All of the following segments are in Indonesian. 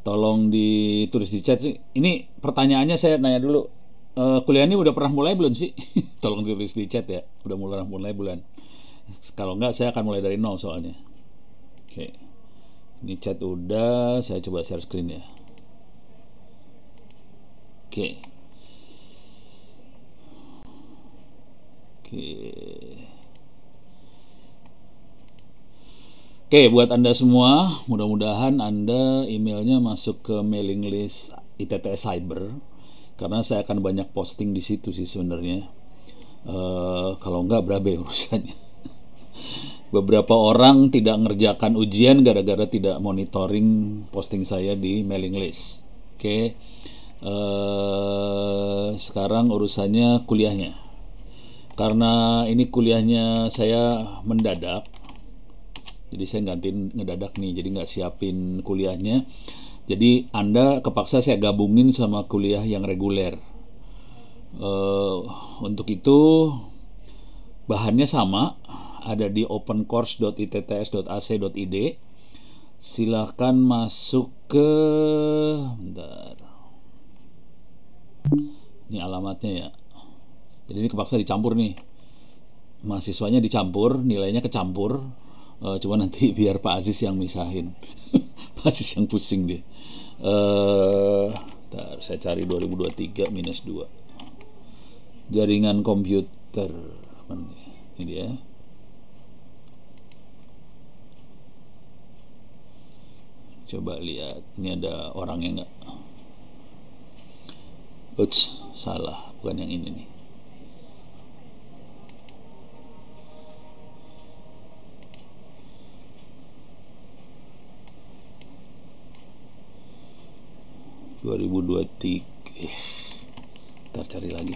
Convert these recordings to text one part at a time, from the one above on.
Tolong ditulis di chat sih. Ini pertanyaannya saya nanya dulu. Kuliah ini udah pernah mulai belum sih? Tolong tulis di chat ya. Udah mulai bulan. Kalau enggak saya akan mulai dari nol soalnya. Oke. Ini chat udah, saya coba share screen ya. Oke. Oke, buat Anda semua, mudah-mudahan Anda emailnya masuk ke mailing list ITTS Cyber, karena saya akan banyak posting di situ sih sebenarnya. Kalau enggak berabe urusannya. Beberapa orang tidak ngerjakan ujian gara-gara tidak monitoring posting saya di mailing list. Oke, sekarang urusannya kuliahnya. Karena ini kuliahnya saya mendadak, jadi saya ngedadak nih, jadi nggak siapin kuliahnya. Jadi Anda kepaksa saya gabungin sama kuliah yang reguler. Untuk itu bahannya sama, ada di opencourse.itts.ac.id. Silahkan masuk ke, bentar, ini alamatnya ya. Jadi ini kepaksa dicampur nih, mahasiswanya dicampur, nilainya kecampur. Cuma nanti biar Pak Aziz yang misahin. Pak Aziz yang pusing dia. Bentar, saya cari 2023 minus 2 jaringan komputer. Ini dia. Coba lihat, ini ada orangnya nggak? Uts, salah, bukan yang ini nih. Ntar cari lagi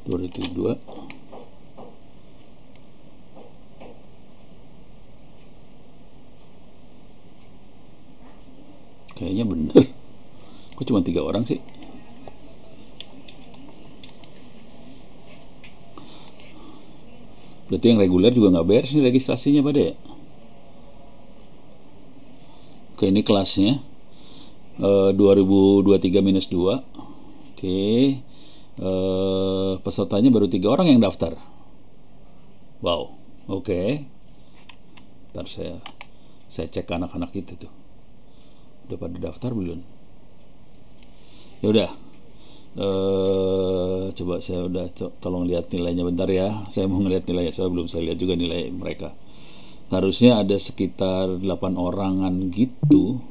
2002. Kayaknya bener. Kok cuma 3 orang sih? Berarti yang reguler juga nggak beres nih registrasinya pada ya. Oke, ini kelasnya 2023 minus 2. Oke, pesertanya baru 3 orang yang daftar. Wow, oke. Ntar saya cek anak-anak itu tuh, udah pada daftar belum? Ya udah, coba saya udah tolong lihat nilainya bentar ya. Saya mau ngeliat nilainya, soalnya belum saya lihat juga nilai mereka. Harusnya ada sekitar 8 orangan gitu.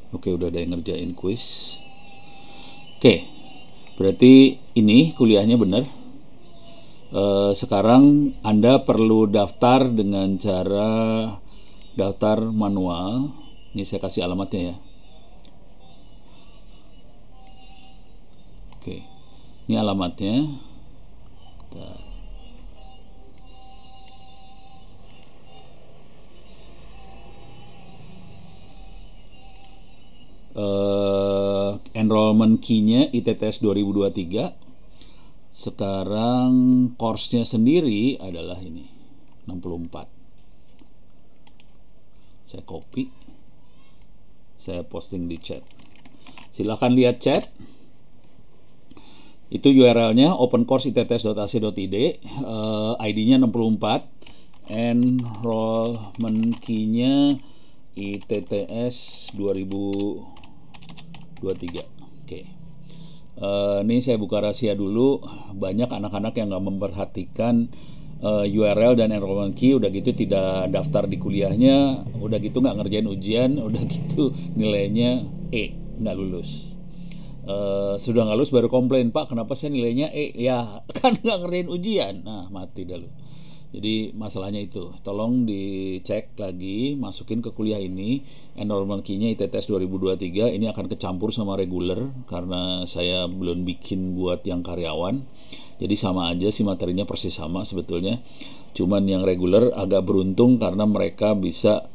Oke, udah ada yang ngerjain kuis. Oke, berarti ini kuliahnya benar. Sekarang Anda perlu daftar dengan cara daftar manual. Ini saya kasih alamatnya ya. Oke, ini alamatnya. Bentar. Enrollment key-nya ITTS 2023. Sekarang course-nya sendiri adalah ini 64. Saya copy, saya posting di chat. Silahkan lihat chat. Itu URL-nya opencourse.itts.ac.id, ID-nya 64, enrollment key-nya ITTS 2023. Oke. Ini saya buka rahasia dulu. Banyak anak-anak yang nggak memperhatikan URL dan enrollment key, udah gitu tidak daftar di kuliahnya, udah gitu nggak ngerjain ujian, udah gitu nilainya E, nggak lulus. Sudah nggak lulus baru komplain, Pak kenapa saya nilainya E? Ya kan nggak ngerjain ujian. Nah mati dah lu. Jadi masalahnya itu, tolong dicek lagi, masukin ke kuliah ini enrollment key-nya ITTS 2023. Ini akan kecampur sama reguler karena saya belum bikin buat yang karyawan. Jadi sama aja sih, materinya persis sama sebetulnya. Cuman yang reguler agak beruntung karena mereka bisa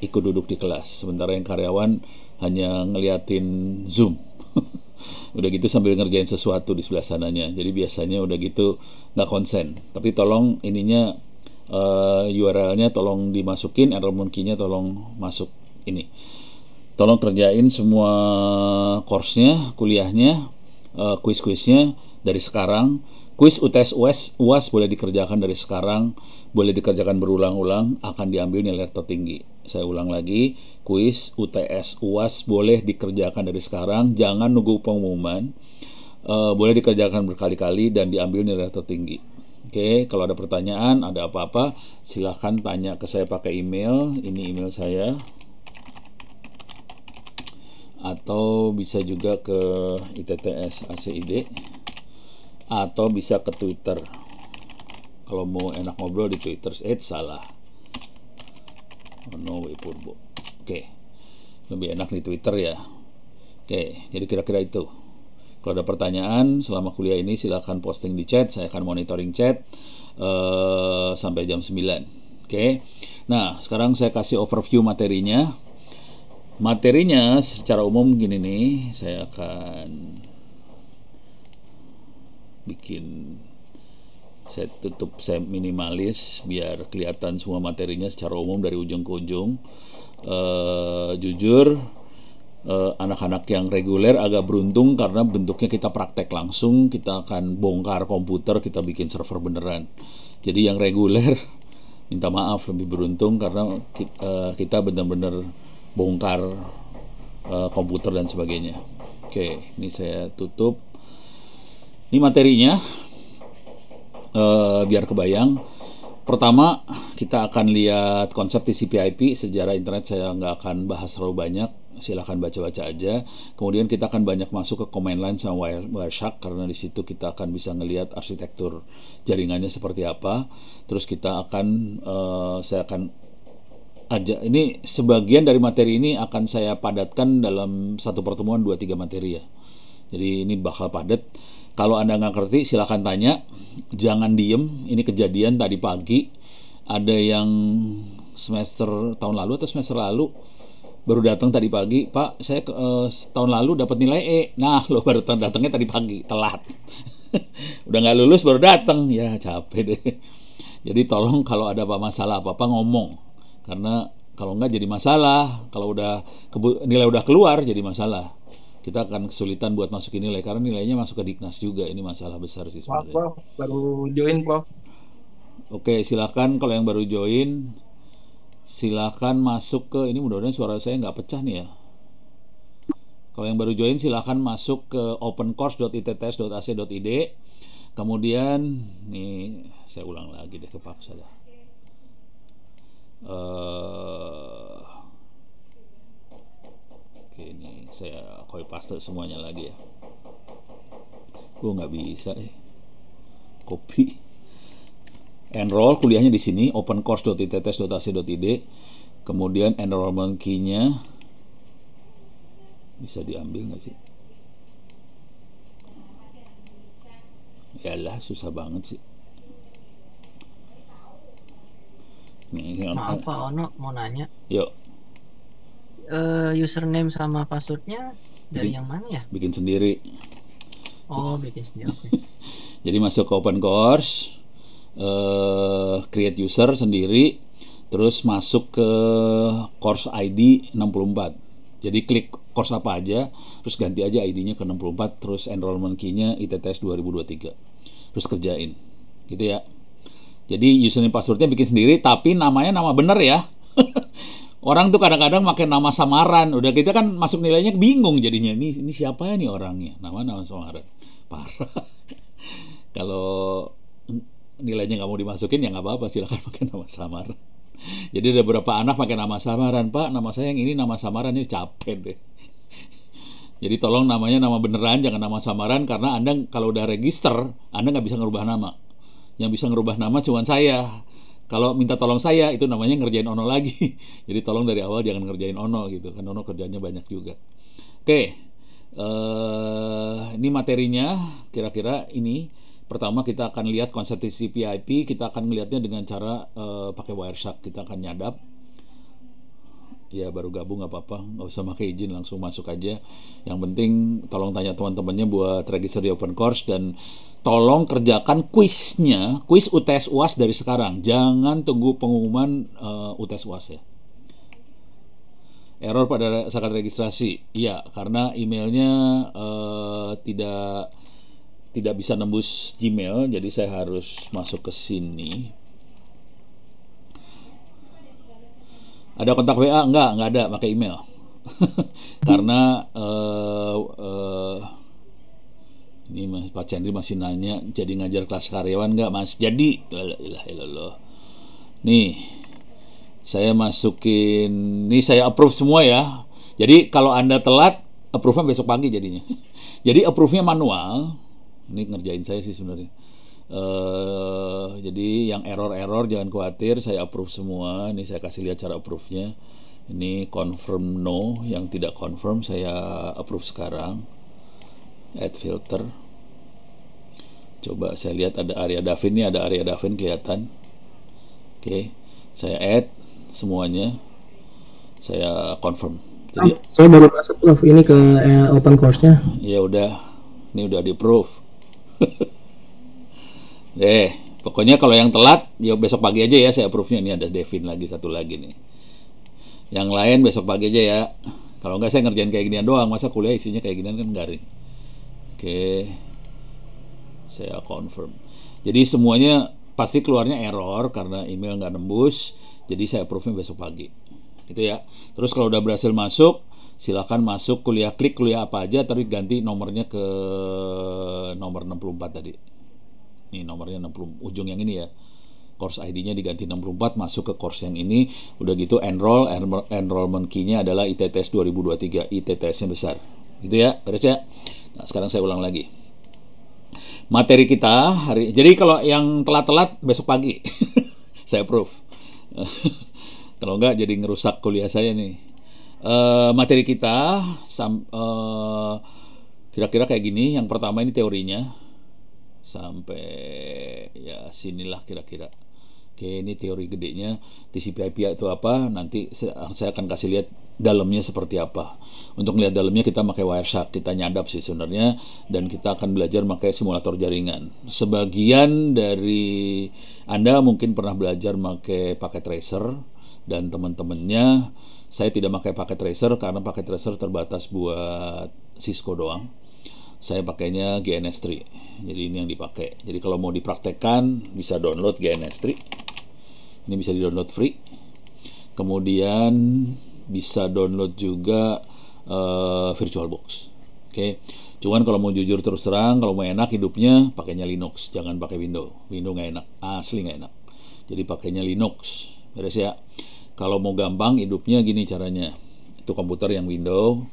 ikut duduk di kelas, sementara yang karyawan hanya ngeliatin Zoom. Udah gitu sambil ngerjain sesuatu di sebelah sananya. Jadi biasanya udah gitu nggak konsen. Tapi tolong ininya URL-nya tolong dimasukin, enrollment key-nya tolong masuk ini. Tolong kerjain semua course-nya, kuliahnya, kuis-kuisnya dari sekarang. Kuis UTS UAS boleh dikerjakan dari sekarang, boleh dikerjakan berulang-ulang, akan diambil nilai tertinggi. Saya ulang lagi, kuis UTS UAS boleh dikerjakan dari sekarang, jangan nunggu pengumuman. Boleh dikerjakan berkali-kali dan diambil nilai tertinggi. Oke, kalau ada pertanyaan, ada apa-apa, silahkan tanya ke saya pakai email. Ini email saya. Atau bisa juga ke ITTS ACID. Atau bisa ke Twitter. Kalau mau enak ngobrol di Twitter, salah. No way Purbo. Oke, lebih enak di Twitter ya. Oke, jadi kira-kira itu. Kalau ada pertanyaan selama kuliah ini silahkan posting di chat. Saya akan monitoring chat sampai jam 9. Oke. Nah, sekarang saya kasih overview materinya. Materinya secara umum gini nih. Saya akan saya tutup, saya minimalis biar kelihatan semua materinya secara umum dari ujung ke ujung. Jujur, anak-anak yang reguler agak beruntung karena bentuknya kita praktek langsung, kita akan bongkar komputer, kita bikin server beneran. Jadi yang reguler minta maaf, lebih beruntung karena kita benar-benar bongkar komputer dan sebagainya. Oke, ini saya tutup. Ini materinya, biar kebayang. Pertama, kita akan lihat konsep TCP/IP. Sejarah internet saya nggak akan bahas terlalu banyak, silahkan baca-baca aja. Kemudian kita akan banyak masuk ke command line sama Wireshark, karena di situ kita akan bisa ngelihat arsitektur jaringannya seperti apa. Terus kita akan, saya akan ini sebagian dari materi ini akan saya padatkan dalam satu pertemuan 2-3 materi ya. Jadi ini bakal padat. Kalau Anda nggak ngerti silahkan tanya, jangan diem. Ini kejadian tadi pagi, ada yang semester tahun lalu atau semester lalu baru datang tadi pagi, Pak saya tahun lalu dapat nilai E. Nah lo baru datangnya tadi pagi, telat. Udah nggak lulus baru datang, ya capek deh. Jadi tolong kalau ada masalah apa-apa ngomong, karena kalau nggak jadi masalah. Kalau udah nilai udah keluar jadi masalah. Kita akan kesulitan buat masukin nilai karena nilainya masuk ke Diknas juga. Ini masalah besar sih sebenarnya. Prof, baru join, Prof. Oke, silakan kalau yang baru join, silakan masuk ke ini. Mudah-mudahan suara saya nggak pecah nih ya. Kalau yang baru join silahkan masuk ke opencourse.itts.ac.id. Kemudian nih saya ulang lagi deh, kepaksa dah. Oke, ini saya copy paste semuanya lagi ya. Gue nggak bisa copy. Enroll kuliahnya di sini, opencourse.itts.ac.id. Kemudian enrollment key-nya bisa diambil nggak sih? Yalah, susah banget sih. Maaf Pak Ono, mau nanya. Yuk. Username sama passwordnya dari yang mana ya? Bikin sendiri. Oh, bikin sendiri. Okay. Jadi masuk ke Open Course, create user sendiri, terus masuk ke course ID 64. Jadi klik course apa aja, terus ganti aja ID-nya ke 64, terus enrollment key-nya ITTS 2023. Terus kerjain. Gitu ya. Jadi username passwordnya bikin sendiri, tapi namanya nama bener ya. Orang tuh kadang-kadang pakai nama samaran. Udah kita kan masuk nilainya bingung jadinya. Ini siapa nih orangnya? Nama samaran. Parah. Kalau nilainya nggak mau dimasukin ya nggak apa-apa, silakan pakai nama samaran. Jadi ada beberapa anak pakai nama samaran, Pak nama saya yang ini nama samaran, ya capek deh. Jadi tolong namanya nama beneran, jangan nama samaran, karena Anda kalau udah register Anda nggak bisa ngerubah nama. Yang bisa ngerubah nama cuma saya. Kalau minta tolong saya itu namanya ngerjain Ono lagi. Jadi tolong dari awal jangan ngerjain Ono gitu, kan Ono kerjanya banyak juga. Oke, ini materinya kira-kira ini. Pertama kita akan lihat konsep TCP/IP. Kita akan melihatnya dengan cara pakai Wireshark. Kita akan nyadap. ya baru gabung nggak apa-apa, nggak usah pakai izin, langsung masuk aja. Yang penting tolong tanya teman-temannya buat register di open course, dan tolong kerjakan kuisnya, kuis UTS UAS dari sekarang. Jangan tunggu pengumuman UTS UAS ya. Error pada saat registrasi, iya karena emailnya tidak bisa nembus Gmail, jadi saya harus masuk ke sini. Ada kontak WA? Nggak ada, pakai email. Karena ini Mas Pak Chandri masih nanya, jadi ngajar kelas karyawan nggak Mas? Jadi, ilah. Nih, saya masukin, nih saya approve semua ya. Jadi kalau Anda telat, approve-nya besok pagi jadinya. Jadi approve-nya manual. Ini ngerjain saya sih sebenarnya. Jadi yang error jangan khawatir, saya approve semua. Ini saya kasih lihat cara approve-nya. Ini confirm no, yang tidak confirm saya approve sekarang. Add filter. Coba saya lihat ada Arya Davin, ini ada Arya Davin kelihatan. Oke, saya add semuanya. Saya confirm. Jadi saya baru masuk Prof ini ke open course-nya. Ya udah, ini udah di-approve. Pokoknya kalau yang telat ya besok pagi aja ya saya approve-nya. Ini ada Devin lagi, satu lagi nih. Yang lain besok pagi aja ya. Kalau enggak saya ngerjain kayak ginian doang, masa kuliah isinya kayak ginian kan garing. Oke. Saya confirm. Jadi semuanya pasti keluarnya error karena email nggak nembus. Jadi saya approve-nya besok pagi. Gitu ya. Terus kalau udah berhasil masuk, silakan masuk kuliah, klik kuliah apa aja, tapi ganti nomornya ke nomor 64 tadi. Ini nomornya 60, ujung yang ini ya. Course ID-nya diganti 64, masuk ke course yang ini. Udah gitu enrollment key-nya adalah ITTS 2023, ITTS-nya besar. Gitu ya, beres ya. Nah, sekarang saya ulang lagi. Materi kita jadi kalau yang telat-telat besok pagi saya approve. Kalau enggak jadi ngerusak kuliah saya nih. Materi kita kira-kira kayak gini. Yang pertama ini teorinya sampai ya sinilah kira-kira. Oke, ini teori gedenya. TCP/IP itu apa? Nanti saya akan kasih lihat dalamnya seperti apa. Untuk melihat dalamnya kita pakai Wireshark, kita nyadap sih sebenarnya, dan kita akan belajar pakai simulator jaringan. Sebagian dari Anda mungkin pernah belajar pakai paket tracer, dan teman-temannya saya tidak pakai paket tracer karena paket tracer terbatas buat Cisco doang. Saya pakainya GNS3. Jadi ini yang dipakai. Jadi kalau mau dipraktekkan bisa download GNS3. Ini bisa di-download free. Kemudian bisa download juga VirtualBox. Oke. Cuman kalau mau jujur terus terang, kalau mau enak hidupnya pakainya Linux, jangan pakai Windows. Windows nggak enak, asli nggak enak. Jadi pakainya Linux. Beres ya. Kalau mau gampang hidupnya gini caranya. Itu komputer yang Windows,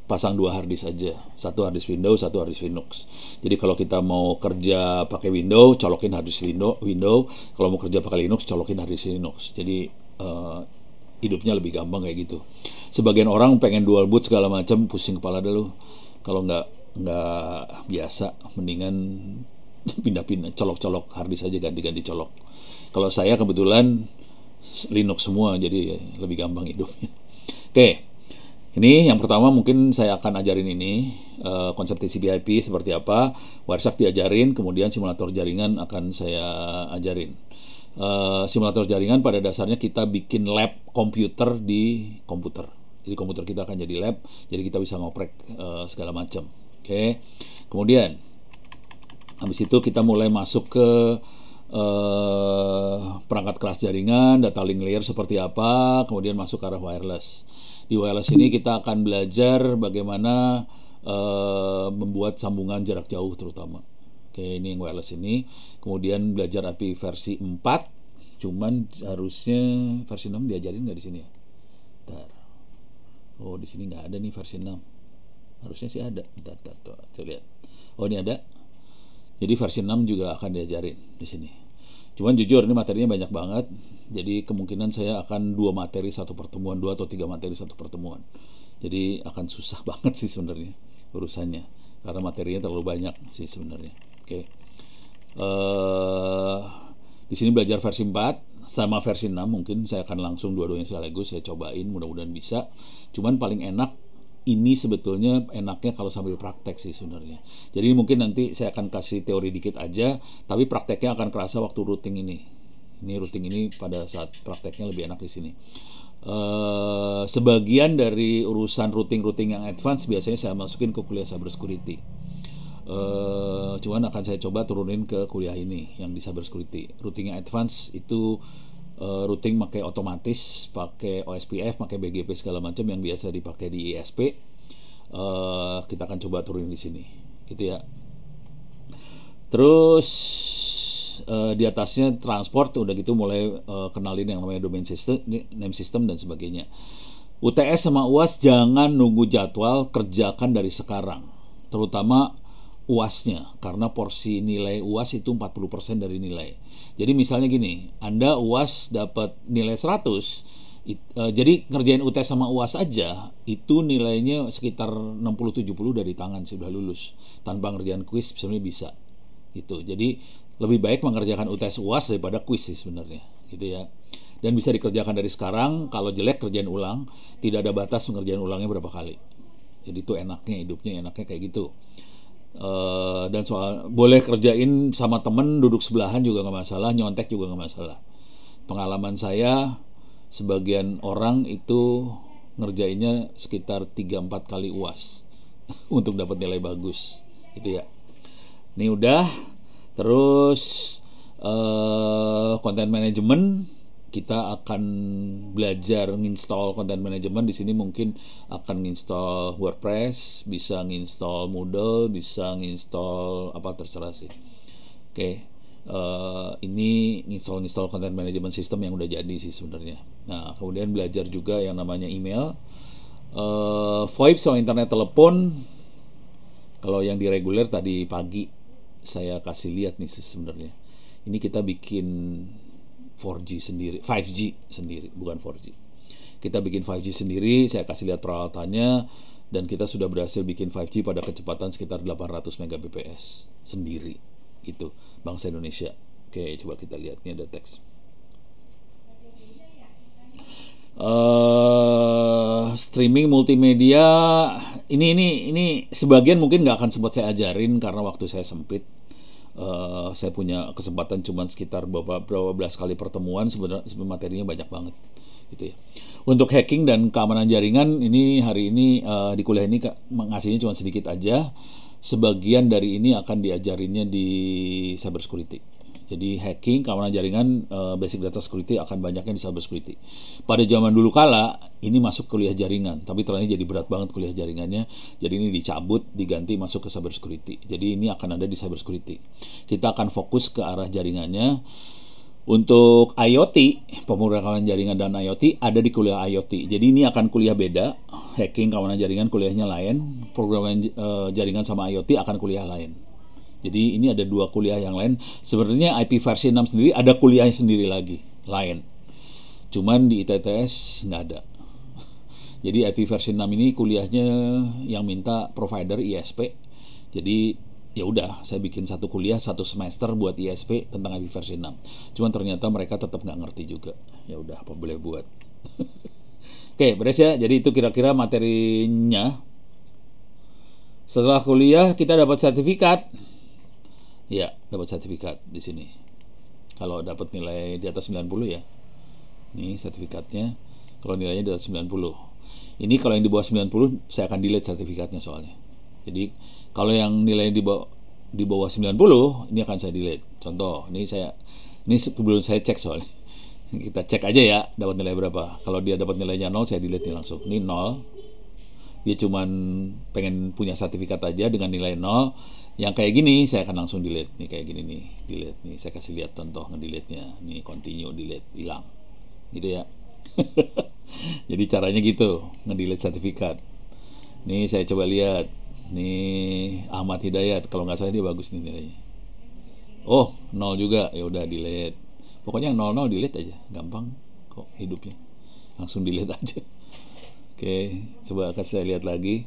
pasang 2 harddisk saja, 1 harddisk Windows, 1 harddisk Linux. Jadi kalau kita mau kerja pakai Windows, colokin harddisk Windows. Kalau mau kerja pakai Linux, colokin harddisk Linux. Jadi hidupnya lebih gampang kayak gitu. Sebagian orang pengen dual boot segala macam, pusing kepala dulu. Kalau nggak biasa, mendingan pindah-pindah, colok-colok harddisk aja, ganti-ganti colok. Kalau saya kebetulan Linux semua, jadi lebih gampang hidupnya. Oke. Ini yang pertama mungkin saya akan ajarin ini, konsep TCP/IP seperti apa, Wireshark diajarin, kemudian simulator jaringan akan saya ajarin. Simulator jaringan pada dasarnya kita bikin lab komputer di komputer. Jadi komputer kita akan jadi lab, jadi kita bisa ngoprek segala macam. Oke. Kemudian habis itu kita mulai masuk ke perangkat keras jaringan, data link layer seperti apa, kemudian masuk ke arah wireless. Di wireless ini kita akan belajar bagaimana membuat sambungan jarak jauh terutama. Oke, ini yang wireless ini. Kemudian belajar API versi 4. Cuman harusnya versi 6 diajarin nggak di sini ya? Bentar. Oh, di sini nggak ada nih versi 6. Harusnya sih ada. Bentar, coba lihat. Oh, ini ada. Jadi versi 6 juga akan diajarin di sini. Cuman jujur ini materinya banyak banget. Jadi kemungkinan saya akan 2 materi satu pertemuan, 2 atau 3 materi satu pertemuan. Jadi akan susah banget sih sebenarnya urusannya, karena materinya terlalu banyak sih sebenarnya. Oke. Di sini belajar versi 4. sama versi 6 mungkin saya akan langsung dua-duanya sekaligus saya cobain, mudah-mudahan bisa. Cuman paling enak ini sebetulnya enaknya kalau sambil praktek sih sebenarnya. Jadi mungkin nanti saya akan kasih teori dikit aja, tapi prakteknya akan kerasa waktu routing ini. Ini routing ini pada saat prakteknya lebih enak di sini. Sebagian dari urusan routing yang advance biasanya saya masukin ke kuliah cybersecurity. Cuman akan saya coba turunin ke kuliah ini yang di cybersecurity. Routing yang advance itu routing pakai otomatis, pakai OSPF, pakai BGP segala macam yang biasa dipakai di ISP. Kita akan coba turunin di sini, gitu ya. Terus di atasnya transport, udah gitu mulai kenalin yang namanya domain system, name system dan sebagainya. UTS sama UAS jangan nunggu jadwal, kerjakan dari sekarang. Terutama UASnya, karena porsi nilai UAS itu 40% dari nilai. Jadi misalnya gini, Anda UAS dapat nilai 100, jadi ngerjain UTS sama UAS aja, itu nilainya sekitar 60-70 dari tangan sih udah lulus. Tanpa ngerjain kuis sebenarnya bisa. Gitu. Jadi lebih baik mengerjakan UTS UAS daripada kuis sih sebenarnya, gitu ya. Dan bisa dikerjakan dari sekarang, kalau jelek kerjain ulang, tidak ada batas mengerjain ulangnya berapa kali. Jadi itu enaknya, hidupnya enaknya kayak gitu. Dan soal boleh kerjain sama temen duduk sebelahan juga nggak masalah, nyontek juga nggak masalah. Pengalaman saya, sebagian orang itu ngerjainnya sekitar 3-4 kali UAS untuk dapat nilai bagus, gitu ya. Ini udah. Terus content management, kita akan belajar nginstall content management. Di sini mungkin akan nginstall WordPress, bisa nginstall Moodle, bisa nginstall apa terserah sih. Oke. Ini nginstall content management system yang udah jadi sih sebenarnya. Nah, kemudian belajar juga yang namanya email, VoIP sama internet telepon. Kalau yang di reguler tadi pagi saya kasih lihat nih sebenarnya. Ini kita bikin 4G sendiri, 5G sendiri, bukan 4G. Kita bikin 5G sendiri, saya kasih lihat peralatannya, dan kita sudah berhasil bikin 5G pada kecepatan sekitar 800 Mbps sendiri. Gitu, bangsa Indonesia. Oke, coba kita lihat, ini ada teks. Streaming multimedia, ini sebagian mungkin nggak akan sempat saya ajarin karena waktu saya sempit. Saya punya kesempatan cuma sekitar berapa belas kali pertemuan, sebenarnya materinya banyak banget gitu ya. Untuk hacking dan keamanan jaringan, ini hari ini di kuliah ini ngasihnya cuma sedikit aja. Sebagian dari ini akan diajarinnya di cybersecurity. Jadi hacking, keamanan jaringan, basic data security akan banyaknya di cybersecurity. Pada zaman dulu kala, ini masuk kuliah jaringan, tapi ternyata jadi berat banget kuliah jaringannya. Jadi ini dicabut, diganti masuk ke cybersecurity. Jadi ini akan ada di cybersecurity. Kita akan fokus ke arah jaringannya. Untuk IoT, pemrograman jaringan dan IoT ada di kuliah IoT. Jadi ini akan kuliah beda. Hacking, keamanan jaringan kuliahnya lain. Pemrograman jaringan sama IoT akan kuliah lain. Jadi ini ada dua kuliah yang lain. Sebenarnya IP versi 6 sendiri ada kuliahnya sendiri lagi, lain. Cuman di ITTS nggak ada. Jadi IP versi 6 ini kuliahnya yang minta provider ISP. Jadi ya udah, saya bikin satu kuliah satu semester buat ISP tentang IP versi 6. Cuman ternyata mereka tetap nggak ngerti juga. Ya udah, apa boleh buat. Oke, beres ya. Jadi itu kira-kira materinya. Setelah kuliah kita dapat sertifikat. Ya, dapat sertifikat di sini. Kalau dapat nilai di atas 90 ya. Ini sertifikatnya. Kalau nilainya di atas 90. Ini kalau yang di bawah 90 saya akan delete sertifikatnya soalnya. Jadi kalau yang nilai di bawah 90 ini akan saya delete. Contoh, ini sebelum saya cek soalnya. Kita cek aja ya dapat nilai berapa. Kalau dia dapat nilainya 0 saya delete nih langsung. Ini 0. Dia cuman pengen punya sertifikat aja dengan nilai 0. Yang kayak gini saya akan langsung delete nih, kayak gini nih, delete nih. Saya kasih lihat contoh ngedelete-nya. Nih continue, delete, hilang. Gitu ya. Jadi caranya gitu, ngedelete sertifikat. Nih saya coba lihat. Nih Ahmad Hidayat, kalau nggak salah dia bagus nih nilainya. Oh, 0 juga. Ya udah delete. Pokoknya yang 00 delete aja, gampang kok hidupnya. Langsung delete aja. Oke, coba kasih saya lihat lagi.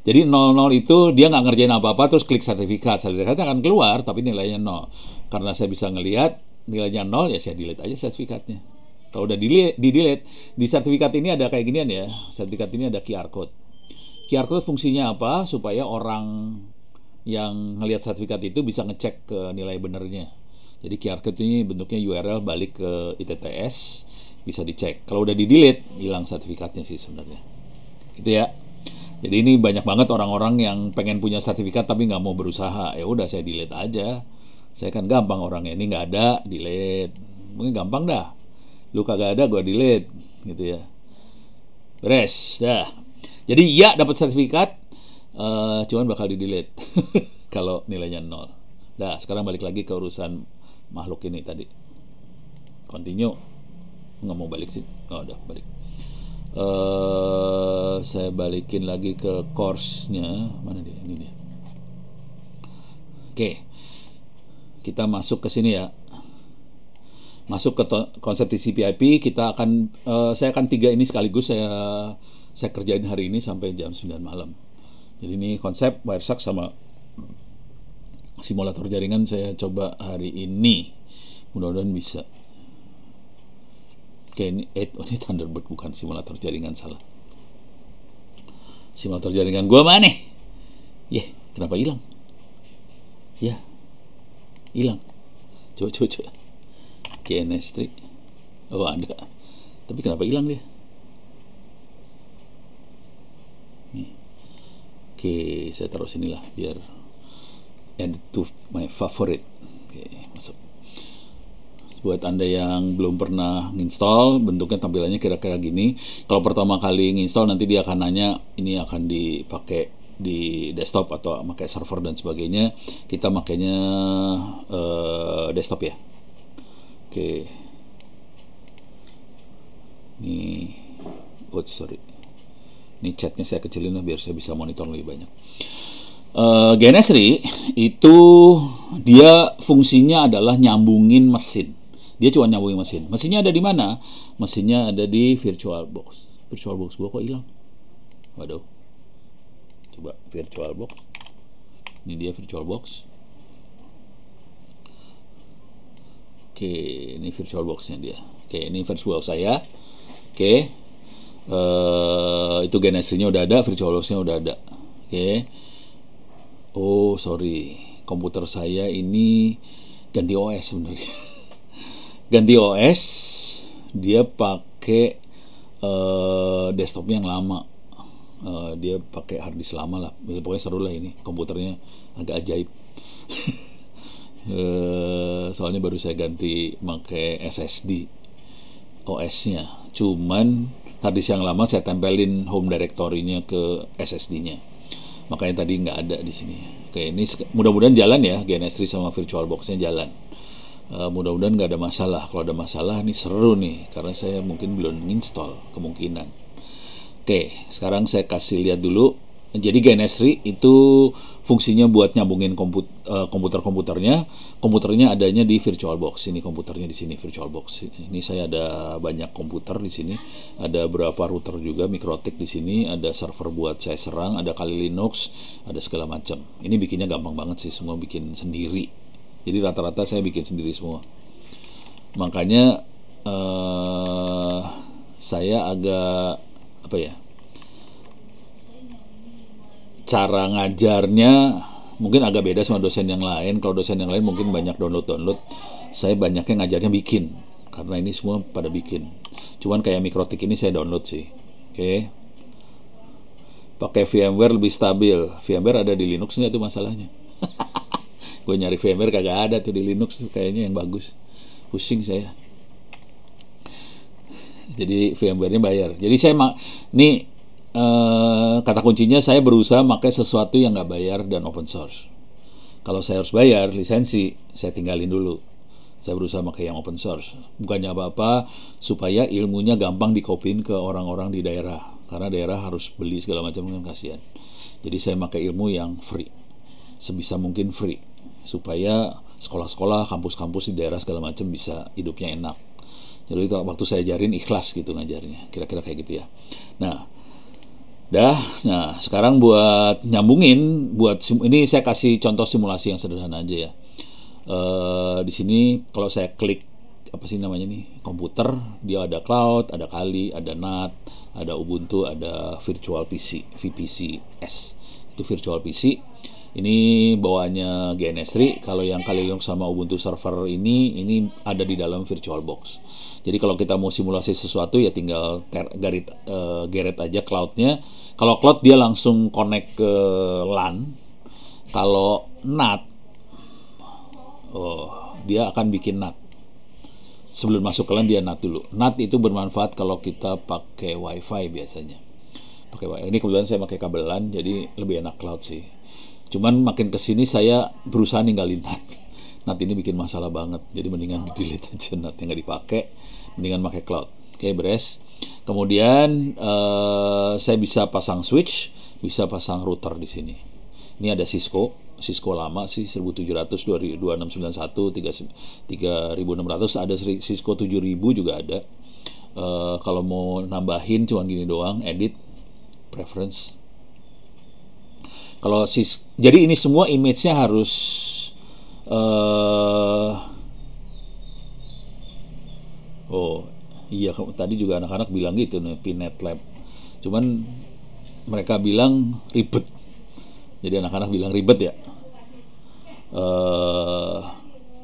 Jadi 00 itu dia nggak ngerjain apa-apa terus klik sertifikatnya akan keluar tapi nilainya 0. Karena saya bisa ngelihat nilainya 0 ya saya delete aja sertifikatnya. Kalau udah di-delete, di sertifikat ini ada kayak ginian ya. Sertifikat ini ada QR code. QR code fungsinya apa? Supaya orang yang ngelihat sertifikat itu bisa ngecek ke nilai benernya. Jadi QR code ini bentuknya URL balik ke ITTS, bisa dicek. Kalau udah di-delete, hilang sertifikatnya sih sebenarnya. Gitu ya. Jadi ini banyak banget orang-orang yang pengen punya sertifikat tapi nggak mau berusaha. Ya udah saya delete aja. Saya kan gampang orangnya, ini nggak ada, delete. Mungkin gampang dah. Lu kagak ada, gua delete, gitu ya. Beres, dah. Jadi ya dapat sertifikat, cuman bakal di delete kalau nilainya 0. Dah, sekarang balik lagi ke urusan makhluk ini tadi. Continue. Nggak mau balik sih. Oh, udah balik. Saya balikin lagi ke course-nya. Mana dia? Ini dia. Oke. Kita masuk ke sini ya. Masuk ke konsep TCP/IP, kita akan saya akan 3 ini sekaligus saya kerjain hari ini sampai jam 9 malam. Jadi ini konsep Wireshark sama simulator jaringan saya coba hari ini. Mudah-mudahan bisa. Oke, ini Thunderbird bukan simulator jaringan, salah. Simulator jaringan gua mana? Kenapa hilang? Hilang. Coba. KNS3. Oh, ada. Tapi kenapa hilang dia? Nih. Oke, saya taruh sinilah biar add to my favorite. Oke, masuk. Buat Anda yang belum pernah nginstall, bentuknya tampilannya kira-kira gini. Kalau pertama kali nginstall nanti dia akan nanya ini akan dipakai di desktop atau pakai server dan sebagainya. Kita makainya desktop ya. Oke. Nih. Sorry. Ini chatnya saya kecilin lah biar saya bisa monitor lebih banyak. GNS3 itu dia fungsinya adalah nyambungin mesin. Dia cuma nyambungin mesin. Mesinnya ada di mana? Mesinnya ada di VirtualBox. VirtualBox gua kok hilang? Waduh. Coba VirtualBox. Ini dia VirtualBox. Oke, ini VirtualBox-nya dia. Oke, ini VirtualBox saya. Oke. Itu GNS3-nya udah ada, VirtualBox-nya udah ada. Oke. Oh, sorry. Komputer saya ini ganti OS sebenarnya. Ganti OS, dia pakai desktopnya yang lama. Dia pakai harddisk lama lah. Pokoknya seru lah ini. Komputernya agak ajaib. Soalnya baru saya ganti pakai SSD OS-nya. Cuman harddisk yang lama saya tempelin home directory-nya ke SSD-nya. Makanya tadi nggak ada di sini. Oke, ini mudah-mudahan jalan ya, GNS3 sama VirtualBox-nya jalan. Mudah-mudahan nggak ada masalah. Kalau ada masalah ini seru nih, karena saya mungkin belum install kemungkinan. Oke, sekarang saya kasih lihat dulu. Jadi GNS3 itu fungsinya buat nyambungin komputernya. Komputernya adanya di VirtualBox. Ini komputernya di sini VirtualBox. Ini saya ada banyak komputer di sini. Ada berapa router juga, Mikrotik di sini. Ada server buat saya serang. Ada Kali Linux. Ada segala macam. Ini bikinnya gampang banget sih. Semua bikin sendiri. Jadi rata-rata saya bikin sendiri semua. Makanya saya agak cara ngajarnya mungkin agak beda sama dosen yang lain. Kalau dosen yang lain mungkin banyak download. Saya banyaknya ngajarnya bikin. Karena ini semua pada bikin. Cuman kayak Mikrotik ini saya download sih. Oke. Pakai VMware lebih stabil. VMware ada di Linux nggak tuh masalahnya? Gue nyari VMware kagak ada tuh di Linux tuh kayaknya yang bagus. Pusing saya. Jadi VMware-nya bayar. Jadi saya ini kata kuncinya saya berusaha pakai sesuatu yang nggak bayar dan open source. Kalau saya harus bayar lisensi, saya tinggalin dulu. Saya berusaha pakai yang open source. Bukannya apa-apa, supaya ilmunya gampang dikopiin ke orang-orang di daerah. Karena daerah harus beli segala macam, kan kasihan. Jadi saya pakai ilmu yang free, sebisa mungkin free, supaya sekolah-sekolah, kampus-kampus di daerah segala macam bisa hidupnya enak. Jadi itu waktu saya ajarin ikhlas gitu ngajarnya, kira-kira kayak gitu ya. Nah, Dah, nah sekarang buat nyambungin, ini saya kasih contoh simulasi yang sederhana aja ya. Di sini kalau saya klik apa sih namanya nih komputer, dia ada cloud, ada Kali, ada NAT, ada Ubuntu, ada Virtual PC, VPCS itu Virtual PC. Ini bawaannya GNS3. Kalau yang Kali Linux sama Ubuntu server ini ada di dalam VirtualBox. Jadi kalau kita mau simulasi sesuatu ya tinggal geret aja cloudnya. Kalau cloud dia langsung connect ke LAN. Kalau NAT, dia akan bikin NAT. Sebelum masuk ke LAN dia NAT dulu. NAT itu bermanfaat kalau kita pakai WiFi biasanya. Pakai WiFi. Ini kebetulan saya pakai kabel LAN, jadi lebih enak cloud sih. Cuman makin kesini saya berusaha ninggalin NAT. NAT ini bikin masalah banget. Jadi mendingan delete aja NAT yang nggak dipakai. Mendingan pakai cloud. Oke, beres. Kemudian saya bisa pasang switch, bisa pasang router di sini. Ini ada Cisco lama sih 1700, 2691, 3600, ada Cisco 7000 juga ada. Kalau mau nambahin cuman gini doang, edit, preference. Jadi ini semua image-nya harus iya, tadi juga anak-anak bilang gitu nih, Pinet Lab. Cuman mereka bilang ribet. Jadi anak-anak bilang ribet ya.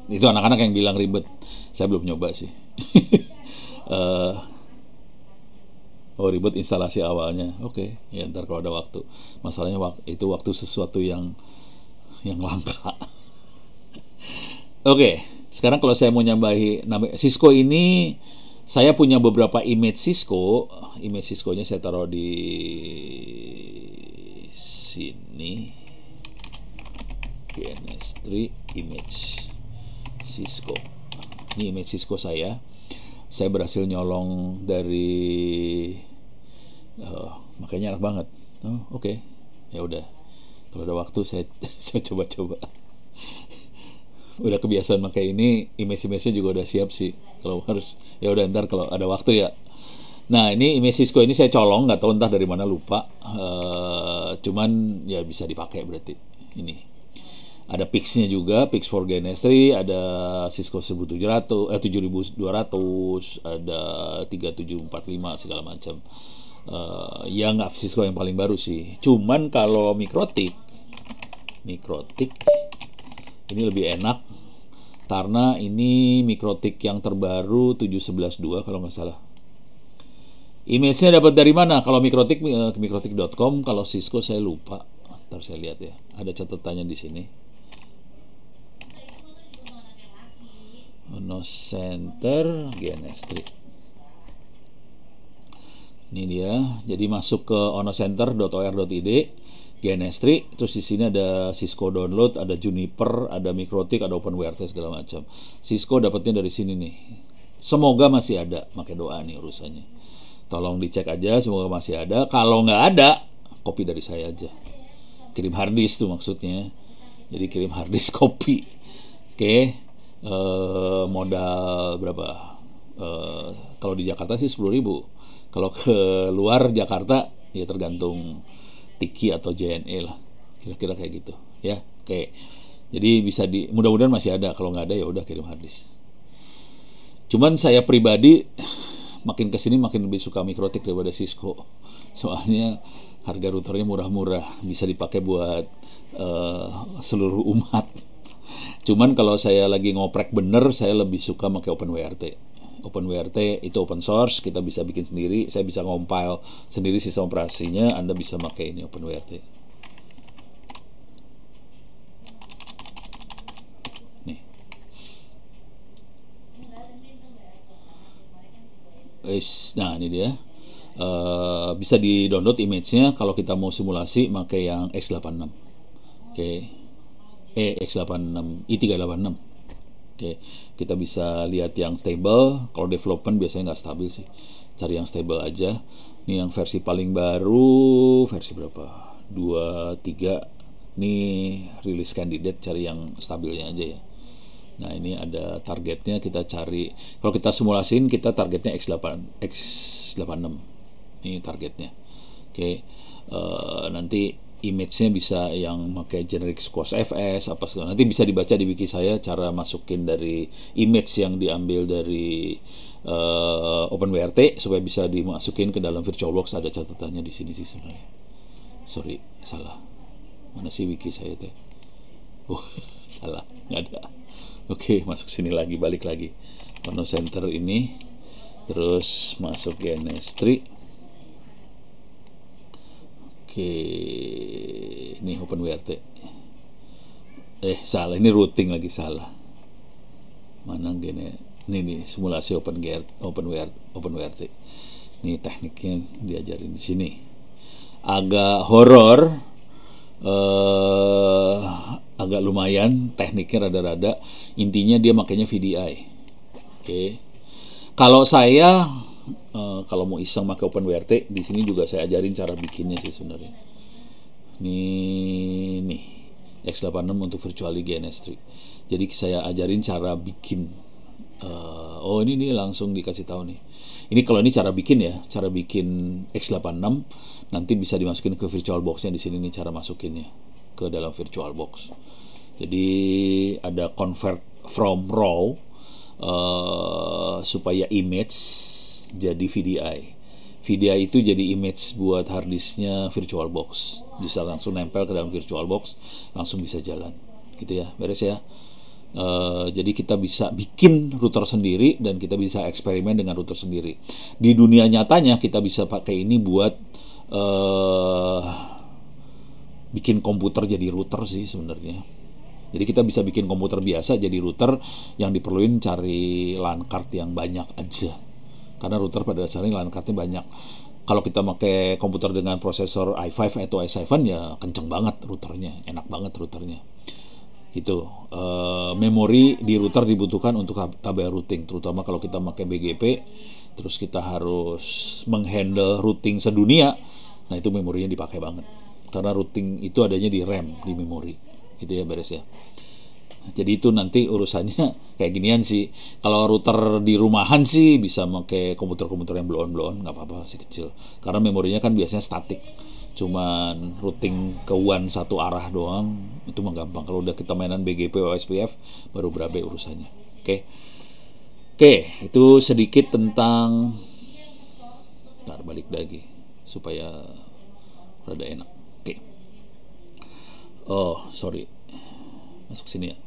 Itu anak-anak yang bilang ribet. Saya belum nyoba sih. Ribet instalasi awalnya. Oke, ya ntar kalau ada waktu. Masalahnya itu waktu sesuatu yang langka. Oke, sekarang kalau saya mau nyambahi Cisco ini, saya punya beberapa image Cisco. Image Cisco-nya saya taruh di sini. GNS3 image Cisco. Ini image Cisco saya. Saya berhasil nyolong dari makanya enak banget. Oke. Ya udah. Kalau ada waktu saya coba-coba. Udah kebiasaan pakai ini, image-nya juga udah siap sih. Kalau harus ya udah ntar kalau ada waktu ya. Nah, ini image Cisco ini saya colong, nggak tahu entah dari mana, lupa. Cuman ya bisa dipakai berarti ini. Ada Pix-nya juga, Pix for GNS3, ada Cisco 7200, 7200, ada 3745 segala macam. Yang Cisco yang paling baru sih. Cuman kalau Mikrotik ini lebih enak karena ini Mikrotik yang terbaru 7.11.2 kalau nggak salah. Image-nya dapat dari mana? Kalau Mikrotik mikrotik.com, kalau Cisco saya lupa. Ntar saya lihat ya. Ada catatannya di sini. Ono Center GNS3. Ini dia. Jadi masuk ke onocenter.or.id, GNS3, terus di sini ada Cisco download, ada Juniper, ada Mikrotik, ada OpenWrt segala macam. Cisco dapatnya dari sini nih. Semoga masih ada, pakai doa nih urusannya. Tolong dicek aja, semoga masih ada. Kalau nggak ada, copy dari saya aja. Kirim harddisk tuh maksudnya. Jadi kirim harddisk copy. Oke. Modal berapa? Kalau di Jakarta sih 10.000. Kalau ke luar Jakarta ya tergantung Tiki atau JNE lah. Kira-kira kayak gitu ya. Oke. Jadi bisa mudah-mudahan masih ada. Kalau nggak ada ya udah kirim harddisk. Cuman saya pribadi makin kesini makin lebih suka Mikrotik daripada Cisco. Soalnya harga routernya murah-murah, bisa dipakai buat seluruh umat. Cuman kalau saya lagi ngoprek bener, saya lebih suka pakai OpenWrt. OpenWrt itu open source, kita bisa bikin sendiri. Saya bisa compile sendiri sistem operasinya. Anda bisa pakai ini OpenWrt. Nih. Nah ini dia. Bisa di download image-nya. Kalau kita mau simulasi pakai yang X86. Oke. X86 i386. Oke, kita bisa lihat yang stable. Kalau development biasanya nggak stabil sih. Cari yang stable aja. Ini yang versi paling baru, versi berapa? 23. Ini release candidate, cari yang stabilnya aja ya. Nah, ini ada targetnya, kita cari. Kalau kita simulasiin, kita targetnya X86. Ini targetnya. Oke. Nanti image-nya bisa yang pakai generic squash FS apa segala, nanti bisa dibaca di wiki saya cara masukin dari image yang diambil dari OpenWRT supaya bisa dimasukin ke dalam VirtualBox. Ada catatannya di sini sih sebenarnya. Sorry, salah. Mana sih wiki saya teh? Oh, salah, nggak ada. Oke, masuk sini lagi, balik lagi. Pano Center ini, terus masuk GNS3. Oke, ini OpenWRT. Salah, ini routing lagi salah. Mana gini? Ini simulasi OpenWRT. Ini tekniknya diajarin di sini. Agak horor, agak lumayan, tekniknya rada-rada. Intinya dia makanya VDI. Oke. Kalau saya kalau mau iseng pakai OpenWRT, di sini juga saya ajarin cara bikinnya sih sebenarnya. Nih X86 untuk virtually GNS3. Jadi saya ajarin cara bikin. Ini langsung dikasih tahu nih. Ini kalau ini cara bikin ya, cara bikin X86 nanti bisa dimasukin ke VirtualBox-nya. Di sini nih cara masukinnya ke dalam VirtualBox. Jadi ada convert from raw supaya image jadi VDI. VDI itu jadi image buat harddisknya VirtualBox. Bisa langsung nempel ke dalam VirtualBox, langsung bisa jalan. Gitu ya, beres ya. Jadi kita bisa bikin router sendiri dan kita bisa eksperimen dengan router sendiri. Di dunia nyatanya kita bisa pakai ini buat bikin komputer jadi router sih sebenarnya. Jadi kita bisa bikin komputer biasa jadi router, yang diperluin cari LAN card yang banyak aja. Karena router pada dasarnya LAN cardnya banyak. Kalau kita pakai komputer dengan prosesor i5 atau i7 ya kenceng banget routernya, enak banget routernya. Gitu. Memori di router dibutuhkan untuk tabel routing, terutama kalau kita pakai BGP, terus kita harus menghandle routing sedunia. Nah itu memorinya dipakai banget. Karena routing itu adanya di RAM, di memori. Gitu ya, beres ya. Jadi itu nanti urusannya kayak ginian sih. Kalau router di rumahan sih bisa pakai komputer-komputer yang blow-on, nggak apa-apa sih kecil. Karena memorinya kan biasanya statik. Cuman routing ke WAN satu arah doang, itu mah gampang. Kalau udah kita mainan BGP OSPF baru berabe urusannya. Oke, itu sedikit tentang. Ntar balik lagi supaya rada enak. Oke. Oh, sorry. Masuk sini ya.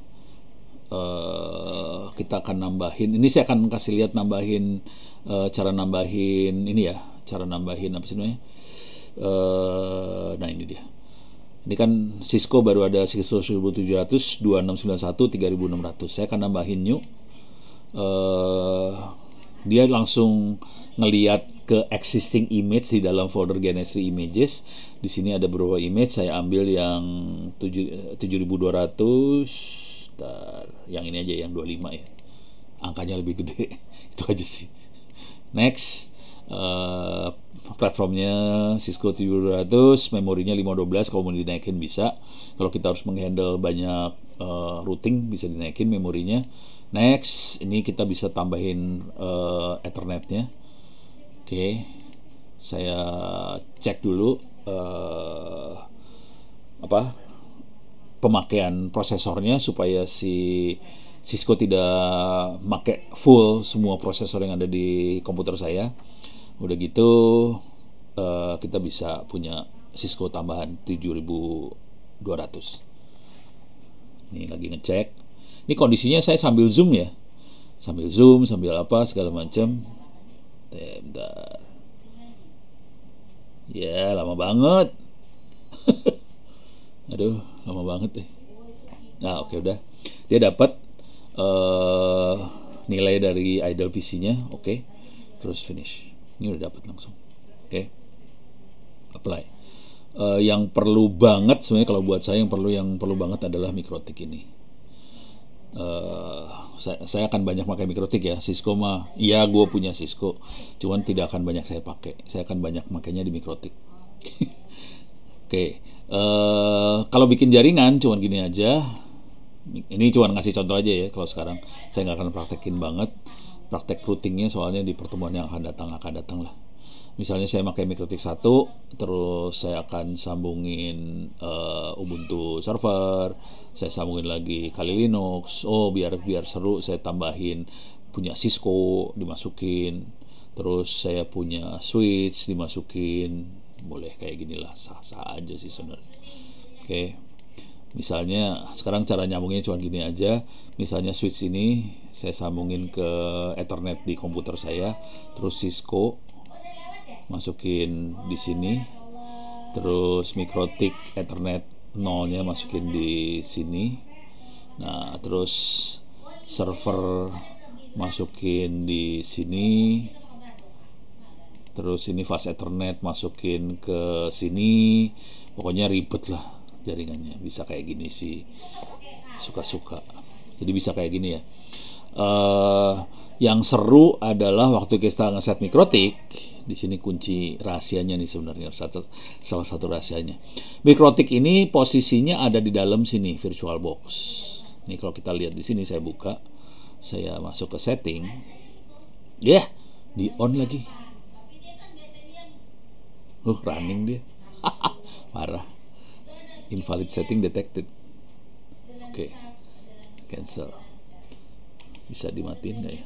Kita akan nambahin. Ini saya akan kasih lihat nambahin cara nambahin ini ya. Cara nambahin apa sih namanya? Nah ini dia. Ini kan Cisco baru ada Cisco 1700, 2691, 3600. Saya akan nambahin new. Dia langsung ngeliat ke existing image di dalam folder GNS3 images. Di sini ada beberapa image, saya ambil yang 7200. Yang ini aja, yang 25 ya. Angkanya lebih gede. Itu aja sih. Next. Platformnya Cisco 700, memorinya 512, kalau mau dinaikin bisa. Kalau kita harus menghandle banyak routing bisa dinaikin memorinya. Next, ini kita bisa tambahin Ethernetnya. Oke, saya cek dulu pemakaian prosesornya supaya si Cisco tidak pakai full semua prosesor yang ada di komputer saya. Udah gitu kita bisa punya Cisco tambahan 7200. Ini lagi ngecek. Ini kondisinya saya sambil zoom ya. Sambil zoom, sambil apa segala macam. Bentar. Ya, lama banget. Aduh, lama banget deh. Nah, oke udah. Dia dapat nilai dari idle PC-nya, oke. Terus finish. Ini udah dapat langsung. Oke. Apply. Yang perlu banget sebenarnya kalau buat saya yang perlu banget adalah MikroTik ini. Saya akan banyak pakai MikroTik ya. Cisco mah, iya gue punya Cisco, cuman tidak akan banyak saya pakai. Saya akan banyak makainya di MikroTik. Oke. Kalau bikin jaringan cuman gini aja. Ini cuman ngasih contoh aja ya. Kalau sekarang saya nggak akan praktekin banget praktek routingnya, soalnya di pertemuan yang akan datang lah. Misalnya saya pakai MikroTik 1, terus saya akan sambungin Ubuntu server, saya sambungin lagi Kali Linux. Oh, biar seru saya tambahin punya Cisco dimasukin. Terus saya punya switch dimasukin. Boleh kayak gini lah, sah-sah aja sih sebenarnya. Oke. Misalnya sekarang cara nyambungnya cuma gini aja. Misalnya switch ini saya sambungin ke Ethernet di komputer saya, terus Cisco masukin di sini, terus MikroTik Ethernet 0-nya masukin di sini. Nah, terus server masukin di sini, terus ini fast Ethernet masukin ke sini. Pokoknya ribet lah jaringannya. Bisa kayak gini sih, suka-suka. Jadi bisa kayak gini ya. Yang seru adalah waktu kita ngeset MikroTik. Di sini kunci rahasianya nih sebenarnya, salah satu rahasianya. MikroTik ini posisinya ada di dalam sini, VirtualBox. Ini kalau kita lihat di sini, saya buka, saya masuk ke setting, di on lagi. Running dia. Parah. Invalid setting detected. Oke. Cancel. Bisa dimatiin nggak ya?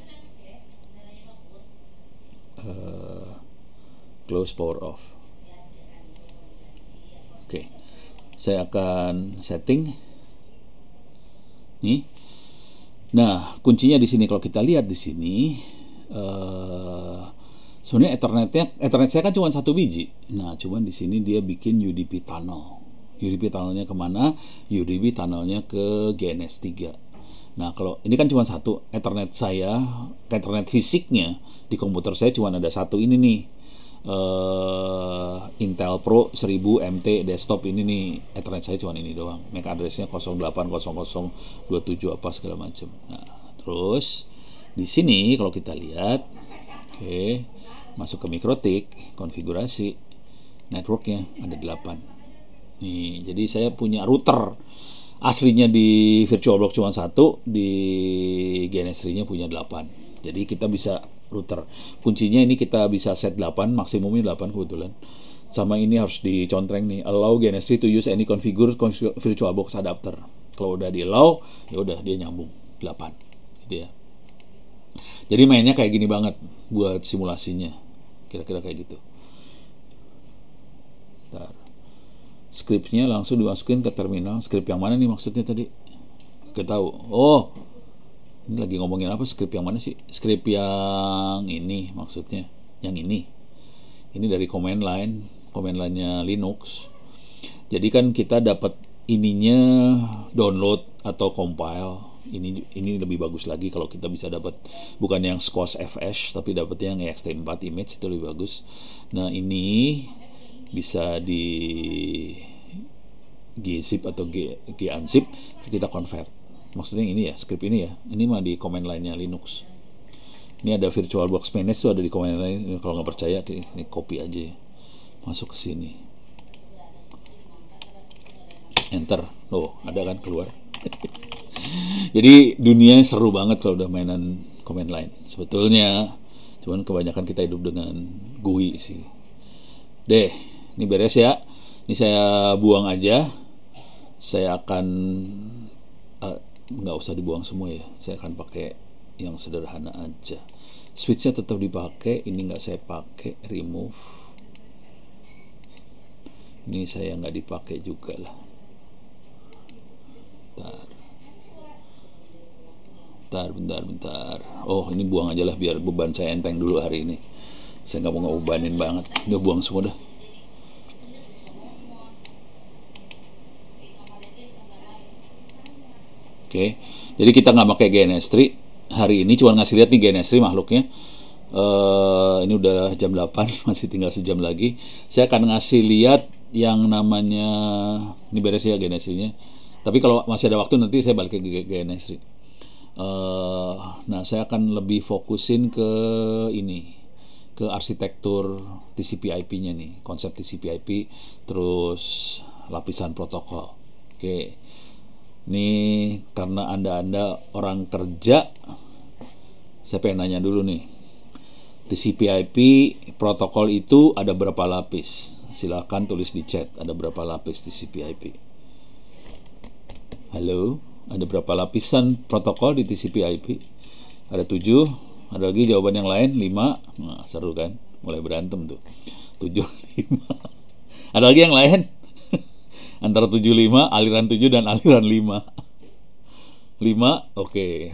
Close power off. Oke. Saya akan setting. Nih. Nah, kuncinya di sini. Kalau kita lihat di sini, sebenarnya Ethernet saya kan cuma 1 biji. Nah, cuman di sini dia bikin UDP tunnel. UDP tunnelnya kemana? UDP tunnelnya ke GNS 3. Nah, kalau ini kan cuma satu Ethernet saya, Ethernet fisiknya di komputer saya cuma ada satu ini nih. Intel Pro 1000 MT desktop ini nih, Ethernet saya cuma ini doang. MAC address-nya 080027 apa segala macam. Nah, terus di sini kalau kita lihat, oke, masuk ke MikroTik, konfigurasi networknya ada 8. Nih, jadi saya punya router aslinya di VirtualBox cuma 1, di GNS3-nya punya 8. Jadi kita bisa router. Kuncinya ini kita bisa set 8, maksimumnya 8 kebetulan. Sama ini harus dicontreng nih, allow GNS3 to use any configure VirtualBox adapter. Kalau udah di allow, ya udah dia nyambung 8 gitu ya. Jadi mainnya kayak gini banget buat simulasinya. Kira-kira kayak gitu. Bentar. Scriptnya langsung dimasukin ke terminal. Script yang mana nih maksudnya tadi? Gak tahu. Oh, ini lagi ngomongin apa? Script yang mana sih? Script yang ini maksudnya. Yang ini. Ini dari command line-nya Linux. Jadi kan kita dapat ininya download atau compile. Ini lebih bagus lagi kalau kita bisa dapat bukan yang squash fs tapi dapat yang ext4 image, itu lebih bagus. Nah, ini bisa di gzip atau gunzip, kita convert. Maksudnya ini ya, script ini ya. Ini mah di command line-nya Linux. Ini ada VirtualBox manage tuh ada di command line. Kalau nggak percaya, ini copy aja. Masuk ke sini. Enter. Oh, ada kan keluar. Jadi dunia seru banget kalau udah mainan command line. Sebetulnya, cuman kebanyakan kita hidup dengan GUI sih. Deh, ini beres ya. Ini saya buang aja. Saya akan nggak usah dibuang semua ya. Saya akan pakai yang sederhana aja. Switchnya tetap dipakai. Ini nggak saya pakai. Remove. Ini saya nggak dipakai juga lah. Bentar. Oh, ini buang aja lah biar beban saya enteng dulu hari ini. Saya nggak mau ngebebanin banget. Udah buang semua dah. Oke, jadi kita nggak pakai GNS3 hari ini, cuma ngasih lihat nih GNS3 makhluknya. Ini udah jam 8, masih tinggal sejam lagi. Saya akan ngasih lihat yang namanya, ini beres ya GNS3-nya. Tapi kalau masih ada waktu nanti saya balik ke GNS3. Nah, saya akan lebih fokusin ke ini, ke arsitektur TCP/IP-nya nih, konsep TCP/IP, terus lapisan protokol. Oke. Ini karena Anda orang kerja, saya pengen nanya dulu nih. TCP/IP protokol itu ada berapa lapis? Silakan tulis di chat, ada berapa lapis TCP/IP. Halo, ada berapa lapisan protokol di TCP/IP? Ada 7. Ada lagi jawaban yang lain 5. Nah, seru kan? Mulai berantem tuh. 7, 5. Ada lagi yang lain? Antara 7, 5, aliran 7 dan aliran 5. 5, oke.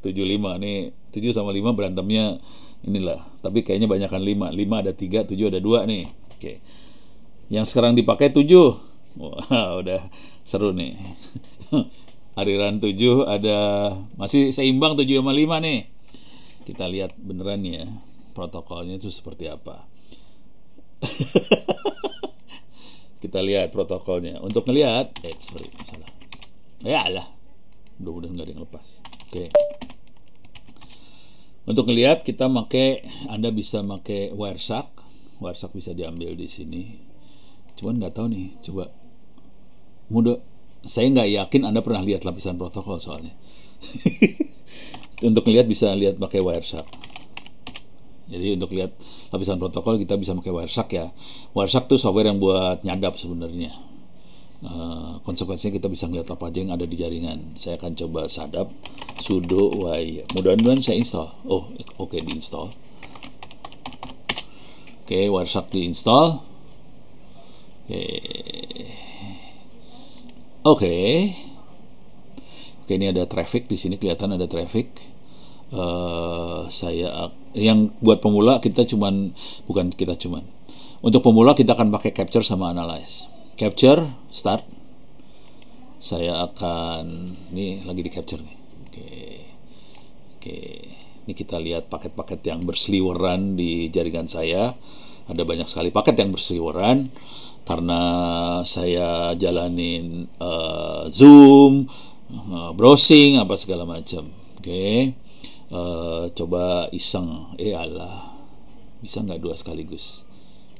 7, 5 nih. 7 sama 5 berantemnya inilah. Tapi kayaknya banyakan 5. 5 ada 3, 7 ada 2 nih. Oke. Yang sekarang dipakai 7. Wah, udah seru nih. Aliran 7 ada, masih seimbang 7 sama 5 nih. Kita lihat beneran ya protokolnya itu seperti apa. Kita lihat protokolnya. Untuk ngelihat, salah. Ya lah, mudah-mudahan nggak ada yang lepas. Oke. Untuk ngelihat kita Anda bisa pakai Wireshark. Wireshark bisa diambil di sini. Cuman nggak tahu nih, coba saya nggak yakin Anda pernah lihat lapisan protokol soalnya. Untuk lihat bisa lihat pakai Wireshark. Jadi untuk lihat lapisan protokol kita bisa pakai Wireshark ya. Wireshark tuh software yang buat nyadap sebenarnya. Konsekuensinya kita bisa ngeliat apa aja yang ada di jaringan. Saya akan coba sadap sudo wire. Mudah-mudahan saya install. Oh, oke, diinstal. Oke, Wireshark diinstal. Oke, ini ada traffic di sini, kelihatan ada traffic. Yang buat pemula untuk pemula kita akan pakai capture sama analyze. Capture, start. Saya akan, ini lagi di capture nih. Oke. Ini kita lihat paket-paket yang berseliweran di jaringan saya. Ada banyak sekali paket yang berseliweran karena saya jalanin Zoom, browsing apa segala macam. Oke. Coba iseng. Alah. Bisa nggak 2 sekaligus?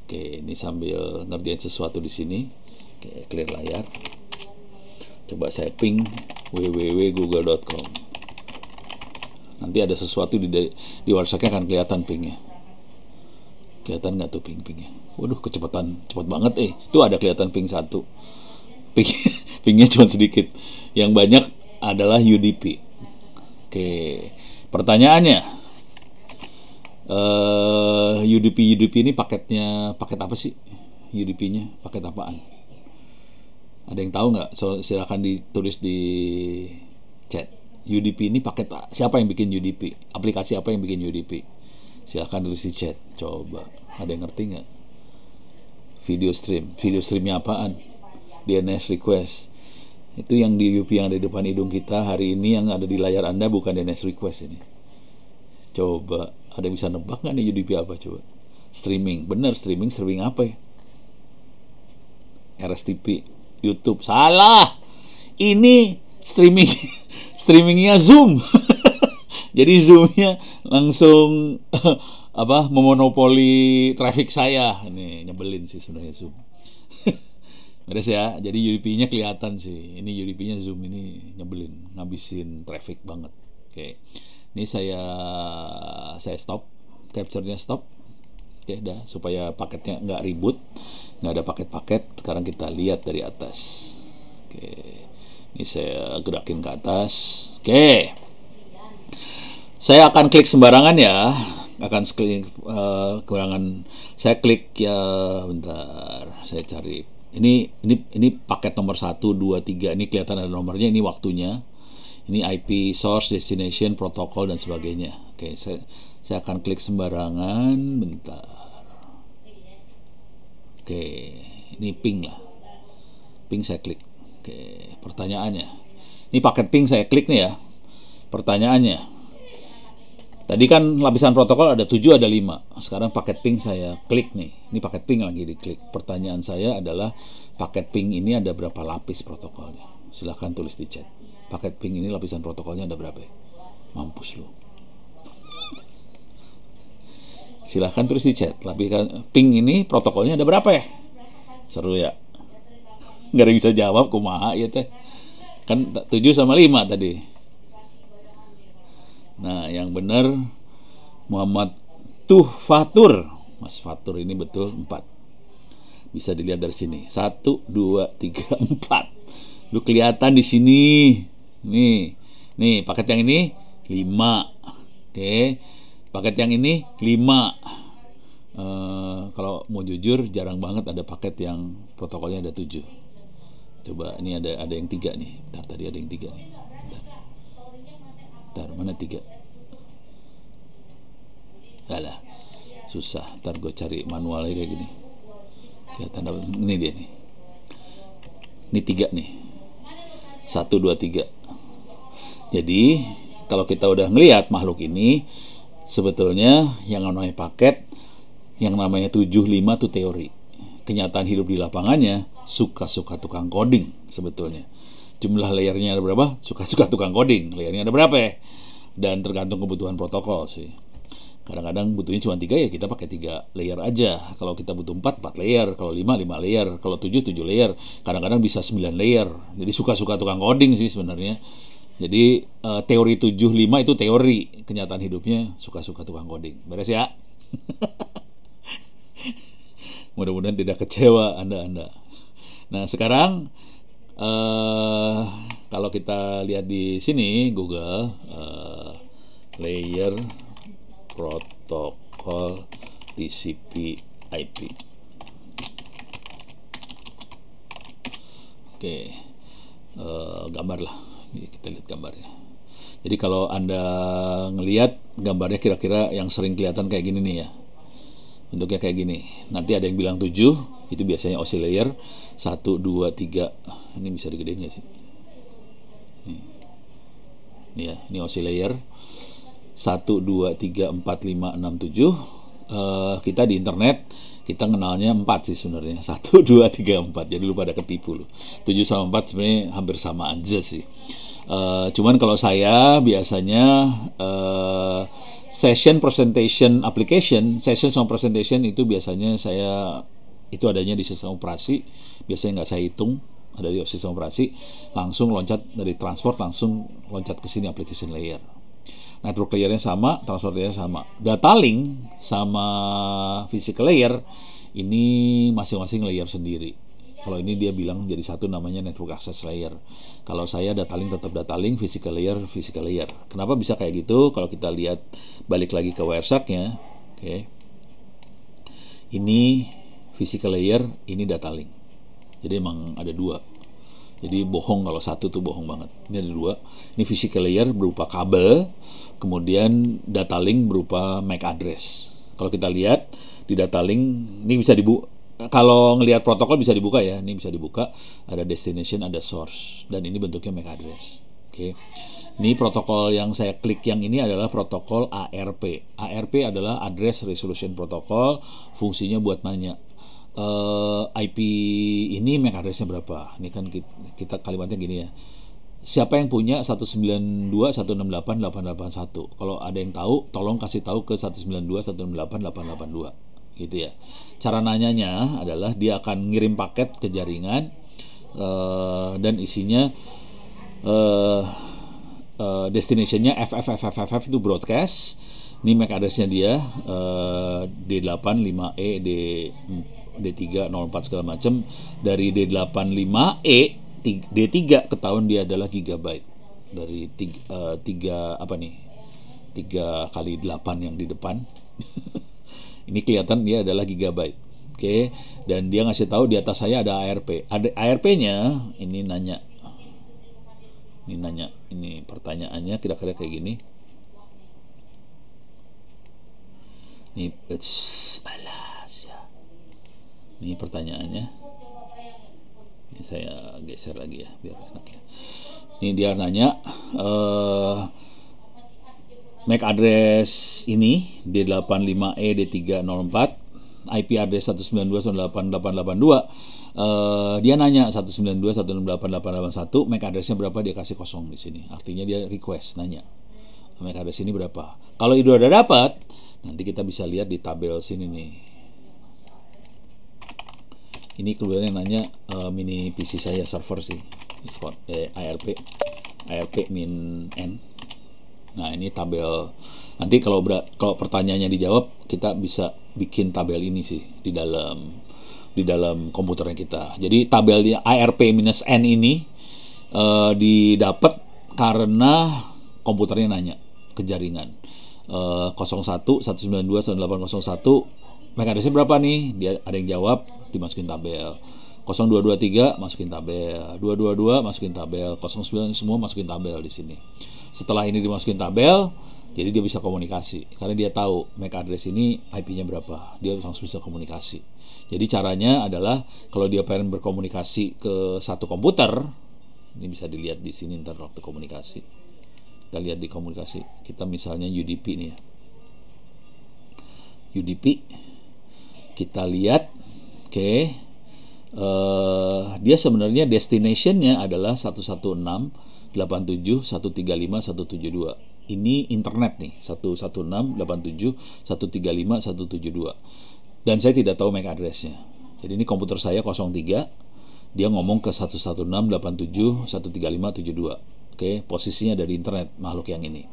Oke, ini sambil ngerjain sesuatu di sini. Oke, clear layar. Coba saya ping www.google.com. Nanti ada sesuatu di Wireshark-nya akan kelihatan pingnya. Kelihatan nggak tuh pingnya? Waduh, cepat banget. Itu ada kelihatan ping 1. Pingnya cuma sedikit. Yang banyak adalah UDP. Oke, pertanyaannya, UDP ini paket apa sih? UDP-nya paket apaan? Ada yang tahu nggak? Silakan ditulis di chat. UDP ini paket siapa yang bikin UDP? Aplikasi apa yang bikin UDP? Silakan tulis di chat. Coba, ada yang ngerti nggak? Video streamnya apaan? DNS request. Itu yang di UDP yang ada di depan hidung kita hari ini, yang ada di layar Anda bukan DNS request ini. Coba, ada yang bisa nebak nggak nih UDP apa? Coba. Streaming, bener, streaming apa ya? RSTP, YouTube. Salah. Ini streamingnya Zoom. Jadi Zoomnya langsung memonopoli traffic saya. Ini nyebelin sih sebenarnya Zoom. Beres ya. Jadi UDP-nya kelihatan sih. Ini UDP-nya Zoom ini nyebelin, ngabisin traffic banget. Oke. Ini saya stop, capture-nya stop. Oke, dah, supaya paketnya nggak ribut, nggak ada paket-paket. Sekarang kita lihat dari atas. Oke, ini saya gerakin ke atas. Oke, saya akan klik sembarangan ya. Saya klik ya, bentar. Saya cari. Ini paket nomor 1, 2, 3. Ini kelihatan ada nomornya. Ini waktunya. Ini IP, source, destination, protokol dan sebagainya. Oke, saya akan klik sembarangan. Bentar. Oke, ini ping lah. Ping saya klik. Oke, pertanyaannya. Ini paket ping saya klik nih ya. Pertanyaannya. Tadi kan lapisan protokol ada 7, ada 5. Sekarang paket ping saya klik nih. Ini paket ping lagi diklik. Pertanyaan saya adalah, paket ping ini ada berapa lapis protokolnya? Silahkan tulis di chat. Paket ping ini lapisan protokolnya ada berapa? Mampus lu. Silahkan tulis di chat. Lapisan ping ini protokolnya ada berapa ya? Seru ya. Nggak ada yang bisa jawab, kumaha ya teh. Kan 7 sama 5 tadi. Nah, yang benar Muhammad Fatur. Mas Fatur ini betul 4. Bisa dilihat dari sini. 1, 2, 3, 4. Lu kelihatan di sini. Nih paket yang ini 5. Oke. Paket yang ini 5. Kalau mau jujur jarang banget ada paket yang protokolnya ada 7. Coba ini ada yang 3 nih. Bentar, tadi ada yang 3 nih. Bentar, mana 3? Alah, susah. Ntar gue cari manualnya kayak gini. Kelihatan ini dia nih. Ini 3 nih. 1, 2, 3. Jadi kalau kita udah ngelihat makhluk ini, sebetulnya yang namanya paket, yang namanya 7, 5 itu teori. Kenyataan hidup di lapangannya suka-suka tukang coding sebetulnya. Jumlah layernya ada berapa? Suka-suka tukang coding. Layernya ada berapa ya? Dan tergantung kebutuhan protokol sih. Kadang-kadang butuhnya cuma 3, ya kita pakai 3 layer aja. Kalau kita butuh 4 layer. Kalau 5 layer. Kalau 7 layer. Kadang-kadang bisa 9 layer. Jadi suka-suka tukang coding sih sebenarnya. Jadi teori 7, 5 itu teori. Kenyataan hidupnya suka-suka tukang coding. Beres ya? Mudah-mudahan tidak kecewa Anda. Nah sekarang kalau kita lihat di sini Google layer protokol TCP/IP. Oke, gambar lah. Kita lihat gambarnya. Jadi kalau Anda ngelihat gambarnya kira-kira yang sering kelihatan kayak gini nih ya. Bentuknya kayak gini. Nanti ada yang bilang 7, itu biasanya OSI layer. 1, 2, 3. Ini bisa digedein nggak sih? Ini ya, ini OSI layer. 1, 2, 3, 4, 5, 6, 7. Kita di internet kita kenalnya 4 sih sebenarnya. 1, 2, 3, 4. Jadi lu pada ketipu lu. 7 sama 4 sebenarnya hampir sama aja sih. Cuman kalau saya biasanya session presentation application, session sama presentation itu biasanya saya itu adanya di sistem operasi. Biasanya nggak saya hitung, ada di sistem operasi. Langsung loncat dari transport, langsung loncat ke sini application layer. Network layernya sama, transport layernya sama. Data link sama physical layer ini masing-masing layer sendiri. Kalau ini dia bilang jadi satu namanya network access layer. Kalau saya data link tetap data link, physical layer, physical layer. Kenapa bisa kayak gitu? Kalau kita lihat balik lagi ke Wireshark-nya, oke. Ini physical layer, ini data link. Jadi emang ada 2. Jadi bohong kalau 1 tuh bohong banget. Ini ada 2. Ini physical layer berupa kabel, kemudian data link berupa MAC address. Kalau kita lihat di data link, ini bisa dibuka. Kalau ngelihat protokol bisa dibuka ya. Ini bisa dibuka. Ada destination, ada source, dan ini bentuknya MAC address. Oke. Ini protokol yang saya klik yang ini adalah protokol ARP. ARP adalah Address Resolution Protocol. Fungsinya buat nanya. IP ini MAC address-nya berapa? Ini kan kita kalimatnya gini ya. Siapa yang punya 192.168.881? Kalau ada yang tahu, tolong kasih tahu ke 192.168.882 gitu ya. Cara nanyanya adalah dia akan ngirim paket ke jaringan dan isinya destination-nya FFFFF itu broadcast. Ini MAC address-nya dia D8, 5E, D3, 04 segala macam. Dari D8, 5E, D3 ketahuan dia adalah gigabyte. Dari 3 apa nih? 3 kali 8 yang di depan. Ini kelihatan dia adalah gigabyte. Oke, dan dia ngasih tahu di atas saya ada ARP. Ada ARP-nya, ini nanya. Ini pertanyaannya kira-kira kayak gini. Ini ini pertanyaannya. Ini saya geser lagi ya biar enak ya. Ini dia nanya MAC address ini D85E D304, IP address 192.168.882. Dia nanya 192.168.881, MAC addressnya berapa, dia kasih kosong di sini. Artinya dia request nanya MAC address ini berapa. Kalau itu udah dapat, nanti kita bisa lihat di tabel sini nih. Ini keluarnya yang nanya mini PC saya server sih, ARP min N. Nah, ini tabel. Nanti kalau pertanyaannya dijawab, kita bisa bikin tabel ini sih di dalam komputernya kita. Jadi tabel ARP-N ini didapat karena komputernya nanya ke jaringan. 01 192 9801 MAC address-nya berapa nih? Dia ada yang jawab, dimasukin tabel. 0223 masukin tabel, 222 masukin tabel, 09 semua masukin tabel di sini. Setelah ini dimasukin tabel, jadi dia bisa komunikasi karena dia tahu MAC address ini IP-nya berapa. Dia langsung bisa komunikasi. Jadi caranya adalah kalau dia pengen berkomunikasi ke satu komputer, ini bisa dilihat di sini ntar waktu komunikasi. Kita lihat di komunikasi. Kita misalnya UDP nih ya. UDP kita lihat, oke. Dia sebenarnya destination-nya adalah 116.87.135.172. Ini internet nih, 116.87.135.172. Dan saya tidak tahu MAC address-nya. Jadi ini komputer saya 03, dia ngomong ke 116.87.135.72. Oke, posisinya ada di internet makhluk yang ini.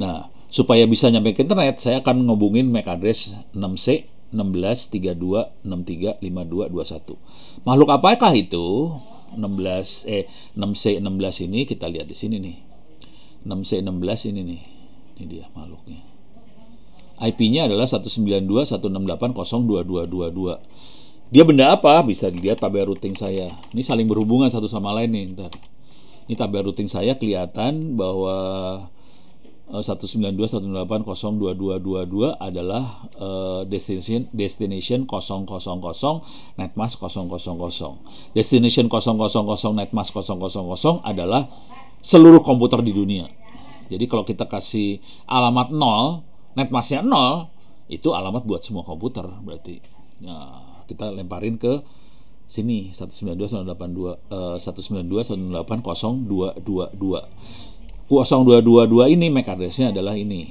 Nah, supaya bisa nyampe ke internet, saya akan ngobungin MAC address 6C 1632635221. Makhluk apakah itu? 6C16 ini kita lihat di sini nih. 6C16 ini nih. Ini dia makhluknya. IP-nya adalah 192.168.02222. Dia benda apa? Bisa dilihat tabel routing saya. Ini saling berhubungan satu sama lain nih, ntar. Ini tabel routing saya kelihatan bahwa 192.168.02222 adalah destination 000 netmask 000. Destination 000 netmask 000 adalah seluruh komputer di dunia. Jadi kalau kita kasih alamat 0, netmasknya 0, itu alamat buat semua komputer berarti. Ya, kita lemparin ke sini 192.168.02222. 0222 ini MAC address-nya adalah ini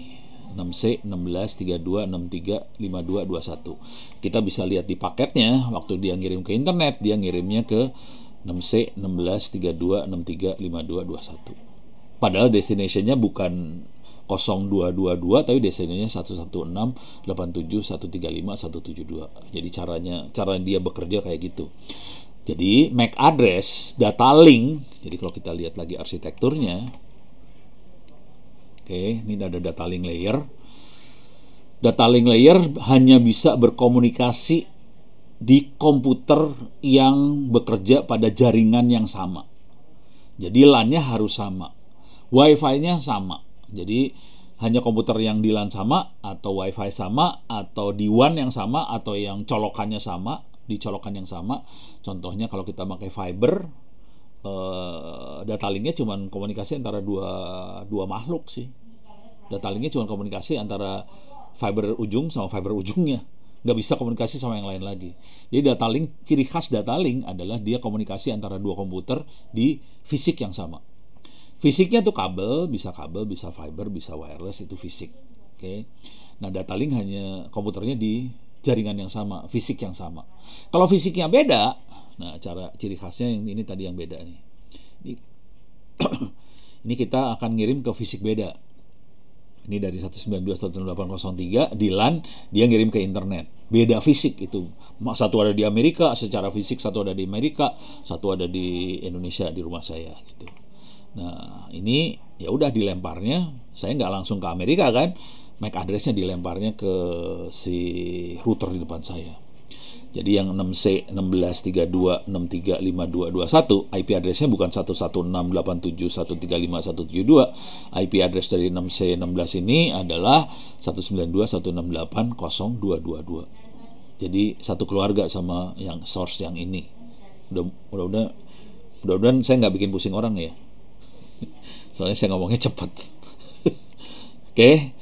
6C 1632635221. Kita bisa lihat di paketnya waktu dia ngirim ke internet, dia ngirimnya ke 6C 1632635221. Padahal destination-nya bukan 0222 tapi destination-nya 116.87.135.172. Jadi cara dia bekerja kayak gitu. Jadi MAC address data link, jadi kalau kita lihat lagi arsitekturnya, oke, ini ada data link layer. Data link layer hanya bisa berkomunikasi di komputer yang bekerja pada jaringan yang sama. Jadi LAN-nya harus sama. Wi-Fi-nya sama. Jadi hanya komputer yang di LAN sama, atau Wi-Fi sama, atau di WAN yang sama, atau yang colokannya sama, di colokan yang sama. Contohnya kalau kita pakai fiber, data linknya cuma komunikasi antara dua makhluk sih. Data linknya cuma komunikasi antara fiber ujung sama fiber ujungnya, nggak bisa komunikasi sama yang lain lagi. Jadi data link, ciri khas data link adalah dia komunikasi antara dua komputer di fisik yang sama. Fisiknya tuh kabel, bisa fiber, bisa wireless, itu fisik. Oke. Nah, data link hanya komputernya di jaringan yang sama, fisik yang sama. Kalau fisiknya beda, nah, ciri khasnya yang ini tadi yang beda nih. Ini kita akan ngirim ke fisik beda. Ini dari 192.168.003 di LAN, dia ngirim ke internet. Beda fisik itu. Satu ada di Amerika secara fisik, satu ada di Amerika, satu ada di Indonesia di rumah saya gitu. Nah, ini ya udah dilemparnya, saya nggak langsung ke Amerika kan. MAC address-nya dilemparnya ke si router di depan saya. Jadi yang 6C 1632635221 IP address-nya bukan 116.87.135.172. IP address dari 6C 16 ini adalah 192.168.02222. Jadi satu keluarga sama yang source yang ini. Mudah-mudahan saya nggak bikin pusing orang ya. Soalnya saya ngomongnya cepat. Oke.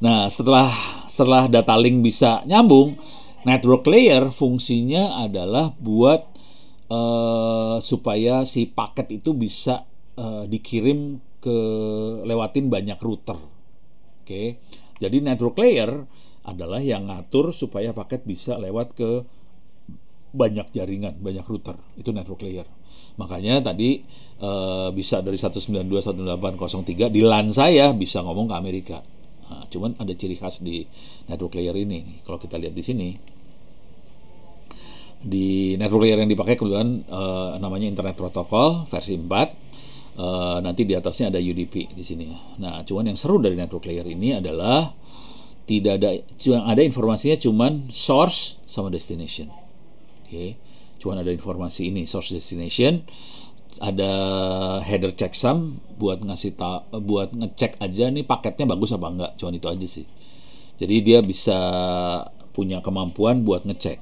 Nah, setelah data link bisa nyambung, network layer fungsinya adalah buat supaya si paket itu bisa dikirim lewatin banyak router. Oke. Jadi network layer adalah yang ngatur supaya paket bisa lewat ke banyak jaringan, banyak router, itu network layer. Makanya tadi bisa dari 192.168.03 di LAN saya bisa ngomong ke Amerika. Nah, cuman ada ciri khas di network layer ini. Kalau kita lihat di sini, di network layer yang dipakai kebetulan namanya Internet Protocol versi 4. Nanti di atasnya ada UDP di sini. Nah, cuman yang seru dari network layer ini adalah tidak ada, yang ada informasinya cuman source sama destination. Oke, cuman ada informasi ini, source destination, ada header checksum buat buat ngecek aja nih paketnya bagus apa enggak, cuman itu aja sih. Jadi dia bisa punya kemampuan buat ngecek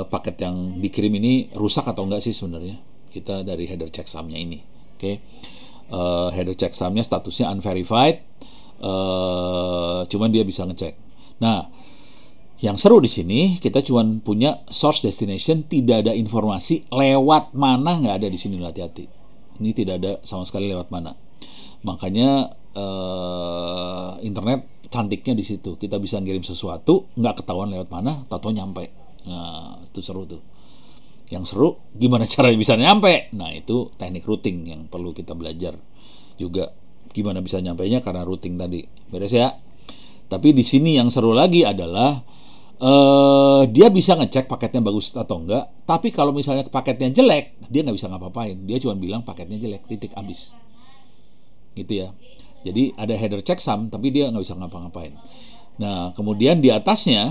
paket yang dikirim ini rusak atau enggak sih sebenarnya. Kita dari header checksumnya ini, oke. Header checksumnya statusnya unverified, cuman dia bisa ngecek. Nah, yang seru di sini kita cuma punya source destination, tidak ada informasi lewat mana, nggak ada di sini, hati-hati. Ini tidak ada sama sekali lewat mana. Makanya internet cantiknya di situ. Kita bisa ngirim sesuatu, nggak ketahuan lewat mana, tato nyampe. Nah, itu seru tuh. Yang seru gimana caranya bisa nyampe? Nah, itu teknik routing yang perlu kita belajar juga. Gimana bisa nyampainya karena routing tadi. Beres ya? Tapi di sini yang seru lagi adalah dia bisa ngecek paketnya bagus atau enggak, tapi kalau misalnya paketnya jelek, dia nggak bisa ngapa-ngapain. Dia cuma bilang paketnya jelek, titik, habis. Gitu ya. Jadi ada header checksum, tapi dia nggak bisa ngapa-ngapain. Nah, kemudian di atasnya,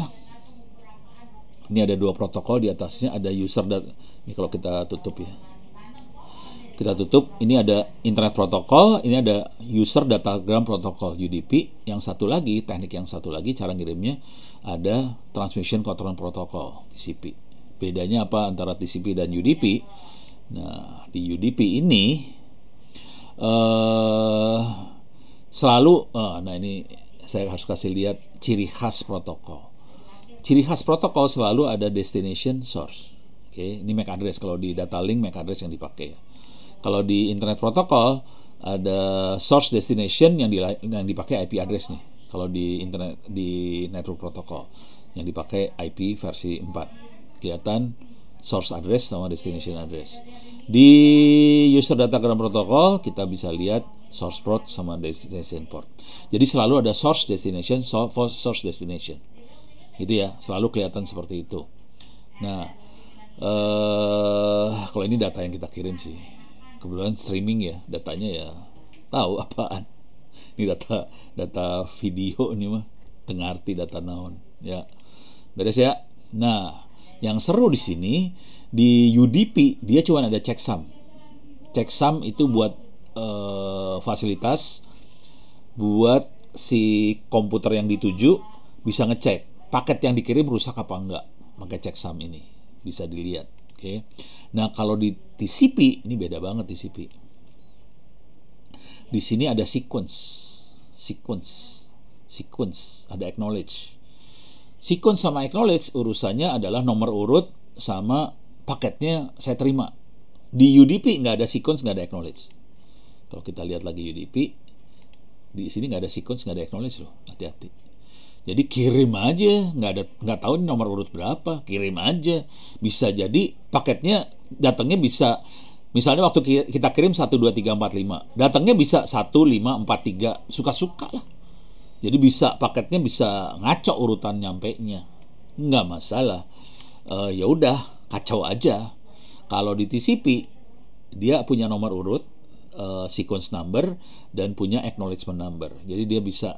ini ada 2 protokol, di atasnya ada user data. Ini kalau kita tutup ya. Kita tutup, ini ada Internet Protocol, ini ada User Datagram Protocol, UDP. Yang satu lagi, teknik yang satu lagi, cara ngirimnya, ada Transmission Control Protocol, TCP. Bedanya apa antara TCP dan UDP? Nah, di UDP ini selalu, nah ini saya harus kasih lihat ciri khas protokol. Ciri khas protokol selalu ada destination source. Oke, ini MAC address. Kalau di data link MAC address yang dipakai ya. Kalau di Internet Protocol ada source destination yang dipakai IP address nih. Kalau di internet, di network protocol yang dipakai IP versi 4. Kelihatan source address sama destination address. Di user datagram protocol kita bisa lihat source port sama destination port. Jadi selalu ada source destination, source destination. Gitu ya, selalu kelihatan seperti itu. Nah, kalau ini data yang kita kirim sih. Kebetulan streaming ya, datanya ya tahu apaan. Ini data video ini mah, tengarti data naon ya. Beres ya. Nah, yang seru di sini di UDP dia cuma ada checksum. Checksum itu buat fasilitas buat si komputer yang dituju bisa ngecek paket yang dikirim rusak apa enggak. Pakai checksum ini bisa dilihat. Oke. Nah, kalau di TCP ini beda banget TCP. Di sini ada sequence, ada acknowledge. Sequence sama acknowledge urusannya adalah nomor urut sama paketnya saya terima. Di UDP nggak ada sequence, nggak ada acknowledge. Kalau kita lihat lagi UDP, di sini nggak ada sequence, nggak ada acknowledge loh, hati-hati. Jadi kirim aja, nggak tahu nomor urut berapa, kirim aja. Bisa jadi paketnya datangnya bisa, misalnya waktu kita kirim 1, 2, 3, 4, 5, datangnya bisa 1, 5, 4, 3, suka-suka lah. Jadi bisa paketnya bisa ngaco urutan nyampenya, nggak masalah. Ya udah, kacau aja. Kalau di TCP dia punya nomor urut, sequence number, dan punya acknowledgement number. Jadi dia bisa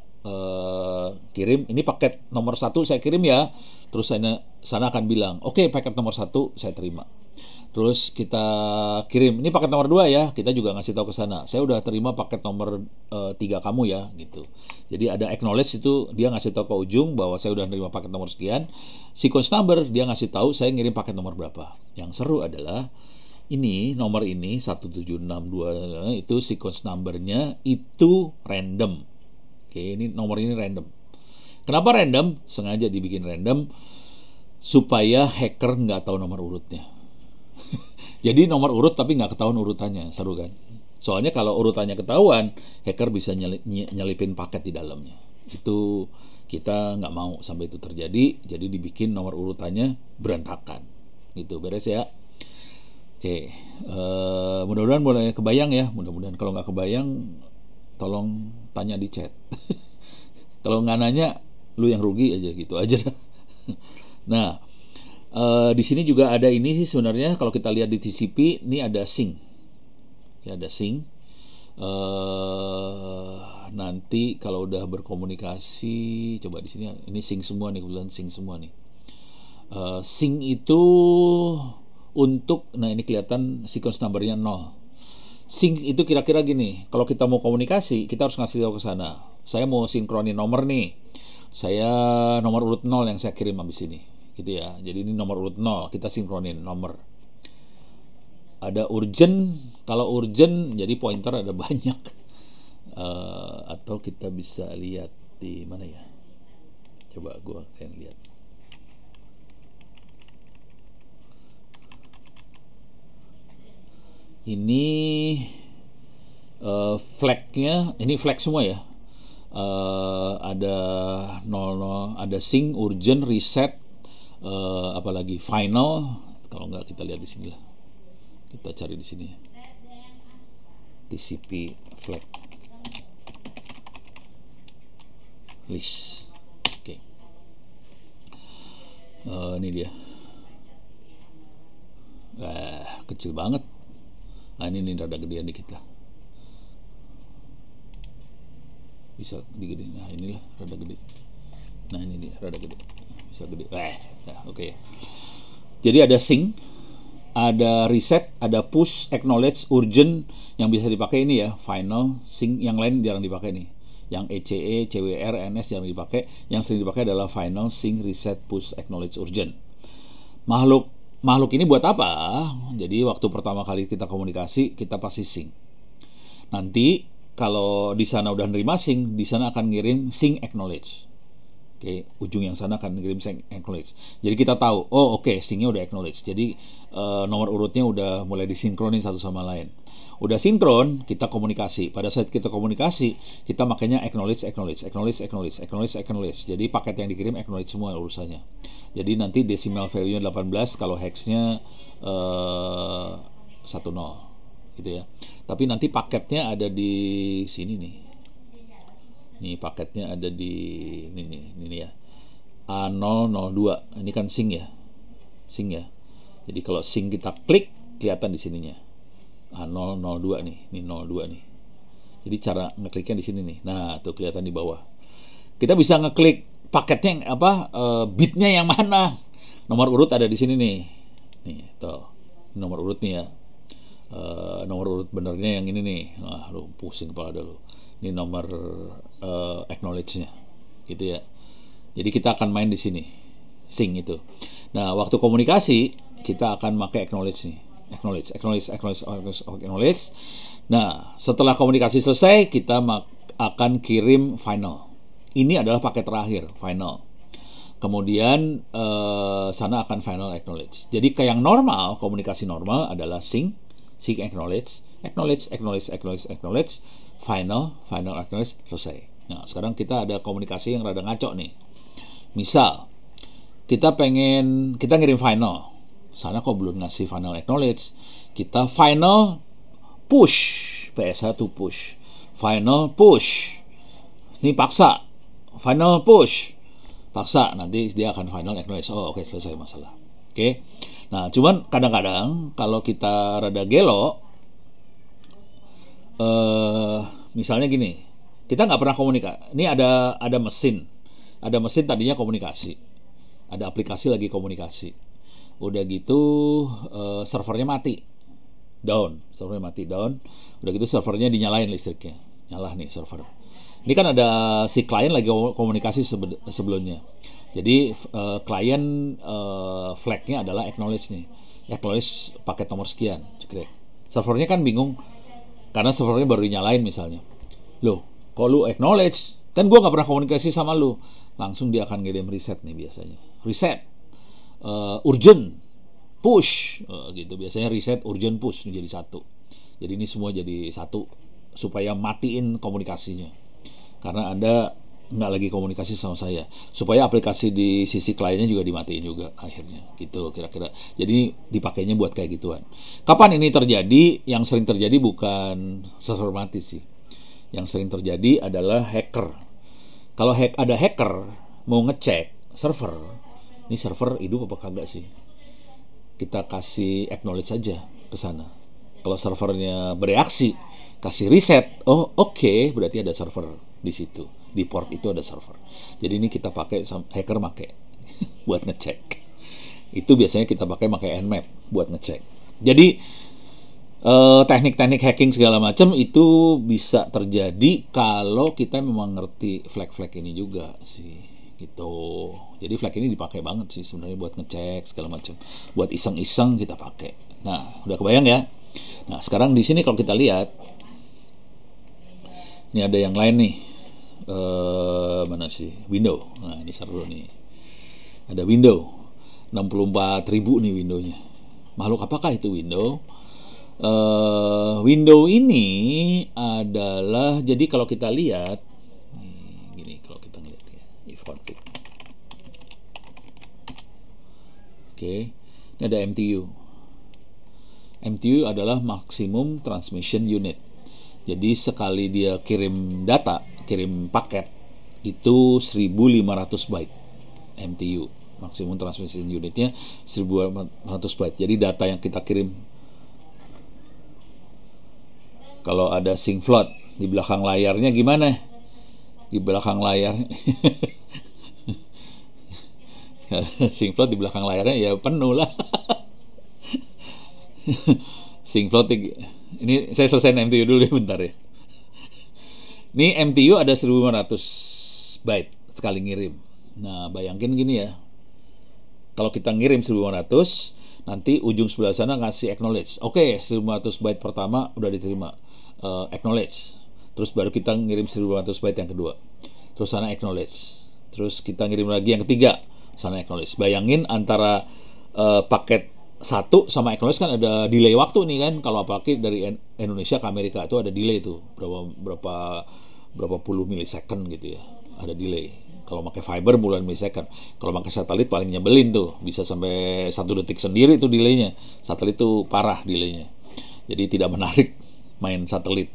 kirim ini paket nomor 1 saya kirim ya, terus sana akan bilang oke, paket nomor 1 saya terima. Terus kita kirim ini paket nomor 2 ya, kita juga ngasih tahu ke sana saya udah terima paket nomor 3 kamu ya gitu. Jadi ada acknowledge, itu dia ngasih tahu ke ujung bahwa saya udah terima paket nomor sekian. Sequence number dia ngasih tahu saya ngirim paket nomor berapa. Yang seru adalah ini nomor ini 1762 itu sequence numbernya itu random. Oke, ini nomor ini random. Kenapa random? Sengaja dibikin random supaya hacker nggak tahu nomor urutnya. Jadi nomor urut tapi nggak ketahuan urutannya, seru kan? Soalnya kalau urutannya ketahuan, hacker bisa nyelipin paket di dalamnya. Itu kita nggak mau sampai itu terjadi, jadi dibikin nomor urutannya berantakan. gitu. Beres ya. Oke, mudah-mudahan boleh kebayang ya. Mudah-mudahan kalau nggak kebayang, tolong tanya di chat. Kalau nggak nanya, lu yang rugi aja gitu aja. Nah, di sini juga ada ini sih sebenarnya. Kalau kita lihat di TCP, ini ada sync. Ya, ada sync. Nanti kalau udah berkomunikasi, coba di sini ini sync semua nih, kebetulan sync semua nih. Sync itu untuk, nah ini kelihatan sequence numbernya 0. Sync itu kira-kira gini, kalau kita mau komunikasi, kita harus ngasih tahu ke sana. Saya mau sinkronin nomor nih. Saya nomor urut 0 yang saya kirim habis ini. Gitu ya. Jadi ini nomor urut 0, kita sinkronin nomor. Ada urgent, kalau urgent jadi pointer ada banyak. Atau kita bisa lihat di mana ya? Coba gua kayak lihat. Ini flagnya, ini flag semua ya. Ada 00, ada sync, urgent, reset, apalagi final. Kalau nggak kita lihat di sini lah. Kita cari di sini. TCP flag list. Oke. Ini dia. Kecil banget. Nah, ini rada gedean dikit lah. Bisa digedein. Nah, inilah rada gede. Nah, ini dia rada gede. Bisa gede. Oke. Jadi ada sync, ada reset, ada push, acknowledge, urgent yang bisa dipakai ini ya, final, sync, yang lain jarang dipakai nih. Yang ECE, CWR, NS jarang dipakai. Yang sering dipakai adalah final, sync, reset, push, acknowledge, urgent. Makhluk ini buat apa? Jadi waktu pertama kali kita komunikasi, kita pasti sync. Nanti kalau di sana udah nerima sync, di sana akan ngirim sync acknowledge. Oke, ujung yang sana akan ngirim sync acknowledge. Jadi kita tahu, syncnya udah acknowledge. Jadi nomor urutnya udah mulai disinkronin satu sama lain. Udah sinkron, kita komunikasi. Pada saat kita komunikasi, kita makanya acknowledge. Jadi paket yang dikirim acknowledge semua urusannya. Jadi nanti decimal value-nya 18, kalau hexnya 10 gitu ya. Tapi nanti paketnya ada di sini nih. Nih paketnya ada di ini ya. A002. Ini kan sync ya. Jadi kalau sync kita klik, kelihatan di sininya. A002 nih. Ini 02 nih. Jadi cara ngekliknya di sini nih. Nah, tuh kelihatan di bawah. Kita bisa ngeklik paketnya yang bitnya yang mana. Nomor urut ada di sini nih. Nih, tuh. Nomor urut nih ya. Nomor urut benernya yang ini nih. Lu pusing kepala dah lu. Ini nomor acknowledge-nya. Gitu ya. Jadi kita akan main di sini. Sync itu. Nah, waktu komunikasi kita akan pakai acknowledge nih. Acknowledge. Nah, setelah komunikasi selesai, kita akan kirim final. Ini adalah paket terakhir, final. Kemudian sana akan final acknowledge. Jadi kayak yang normal, komunikasi normal adalah sync acknowledge, final acknowledge, selesai. Nah, sekarang kita ada komunikasi yang rada ngaco nih. Misal, kita ngirim final. Sana kok belum ngasih final acknowledge. Kita final push, PS1 push. Final push. Ini paksa. Final push. Paksa, nanti dia akan final acknowledge. Oke, selesai masalah. Oke. Nah, cuman kadang-kadang kalau kita rada gelo, misalnya gini, kita nggak pernah komunikasi. Ini ada mesin tadinya komunikasi, ada aplikasi lagi komunikasi. Udah gitu servernya mati, down. Udah gitu servernya dinyalain listriknya, nyala nih server. Ini kan ada si klien lagi komunikasi sebelumnya. Jadi klien flagnya adalah acknowledge nih, acknowledge paket nomor sekian. Servernya kan bingung karena servernya baru dinyalain misalnya. Loh, kok lu acknowledge? Kan gua nggak pernah komunikasi sama lu. Langsung dia akan ngirim reset nih biasanya. Reset, urgent, push, gitu. Biasanya reset, urgent, push menjadi satu. Jadi ini semua jadi satu supaya matiin komunikasinya. Karena ada nggak lagi komunikasi sama saya, supaya aplikasi di sisi kliennya juga dimatiin juga akhirnya gitu kira-kira. Jadi dipakainya buat kayak gituan. Kapan ini terjadi? Yang sering terjadi bukan server mati sih. Yang sering terjadi adalah hacker. Kalau ada hacker mau ngecek server, ini server hidup apa kagak sih, kita kasih acknowledge saja ke sana. Kalau servernya bereaksi, kasih reset, oh oke, berarti ada server di situ. Di port itu ada server. Jadi ini kita pakai, hacker pakai buat ngecek. Itu biasanya kita pakai Nmap buat ngecek. Jadi teknik-teknik hacking segala macam itu bisa terjadi kalau kita memang ngerti flag-flag ini juga sih gitu. Jadi flag ini dipakai banget sih sebenarnya buat ngecek segala macam. Buat iseng-iseng kita pakai. Nah, udah kebayang ya? Nah, sekarang di sini kalau kita lihat, ini ada yang lain nih. Mana sih? Window. Nah, ini seru nih. Ada window. 64.000 nih windownya. Makhluk apakah itu window? Window ini adalah, jadi kalau kita lihat nih, gini kalau kita lihat ya, if config. Oke, ini ada MTU. MTU adalah maximum transmission unit. Jadi sekali dia kirim data, kirim paket itu 1500 byte MTU. Maximum transmission unitnya 1500 byte. Jadi data yang kita kirim, kalau ada sync float di belakang layarnya gimana? Di belakang layar sync float di belakang layarnya ya penuh lah. Sync float ini saya selesai MTU dulu ya bentar ya. Ini MTU ada 1500 byte sekali ngirim. Nah, bayangin gini ya. Kalau kita ngirim 1500, nanti ujung sebelah sana ngasih acknowledge. Oke, 1500 byte pertama udah diterima. Acknowledge. Terus baru kita ngirim 1500 byte yang kedua. Terus sana acknowledge. Terus kita ngirim lagi yang ketiga, sana acknowledge. Bayangin antara paket satu sama acknowledge kan ada delay waktu nih kan. Kalau pakai dari Indonesia ke Amerika itu ada delay tuh berapa puluh milisecond gitu ya, ada delay. Kalau pakai fiber bulan milisecond. Kalau pakai satelit paling nyebelin tuh, bisa sampai 1 detik sendiri tuh delaynya. Satelit tuh parah delaynya. Jadi tidak menarik main satelit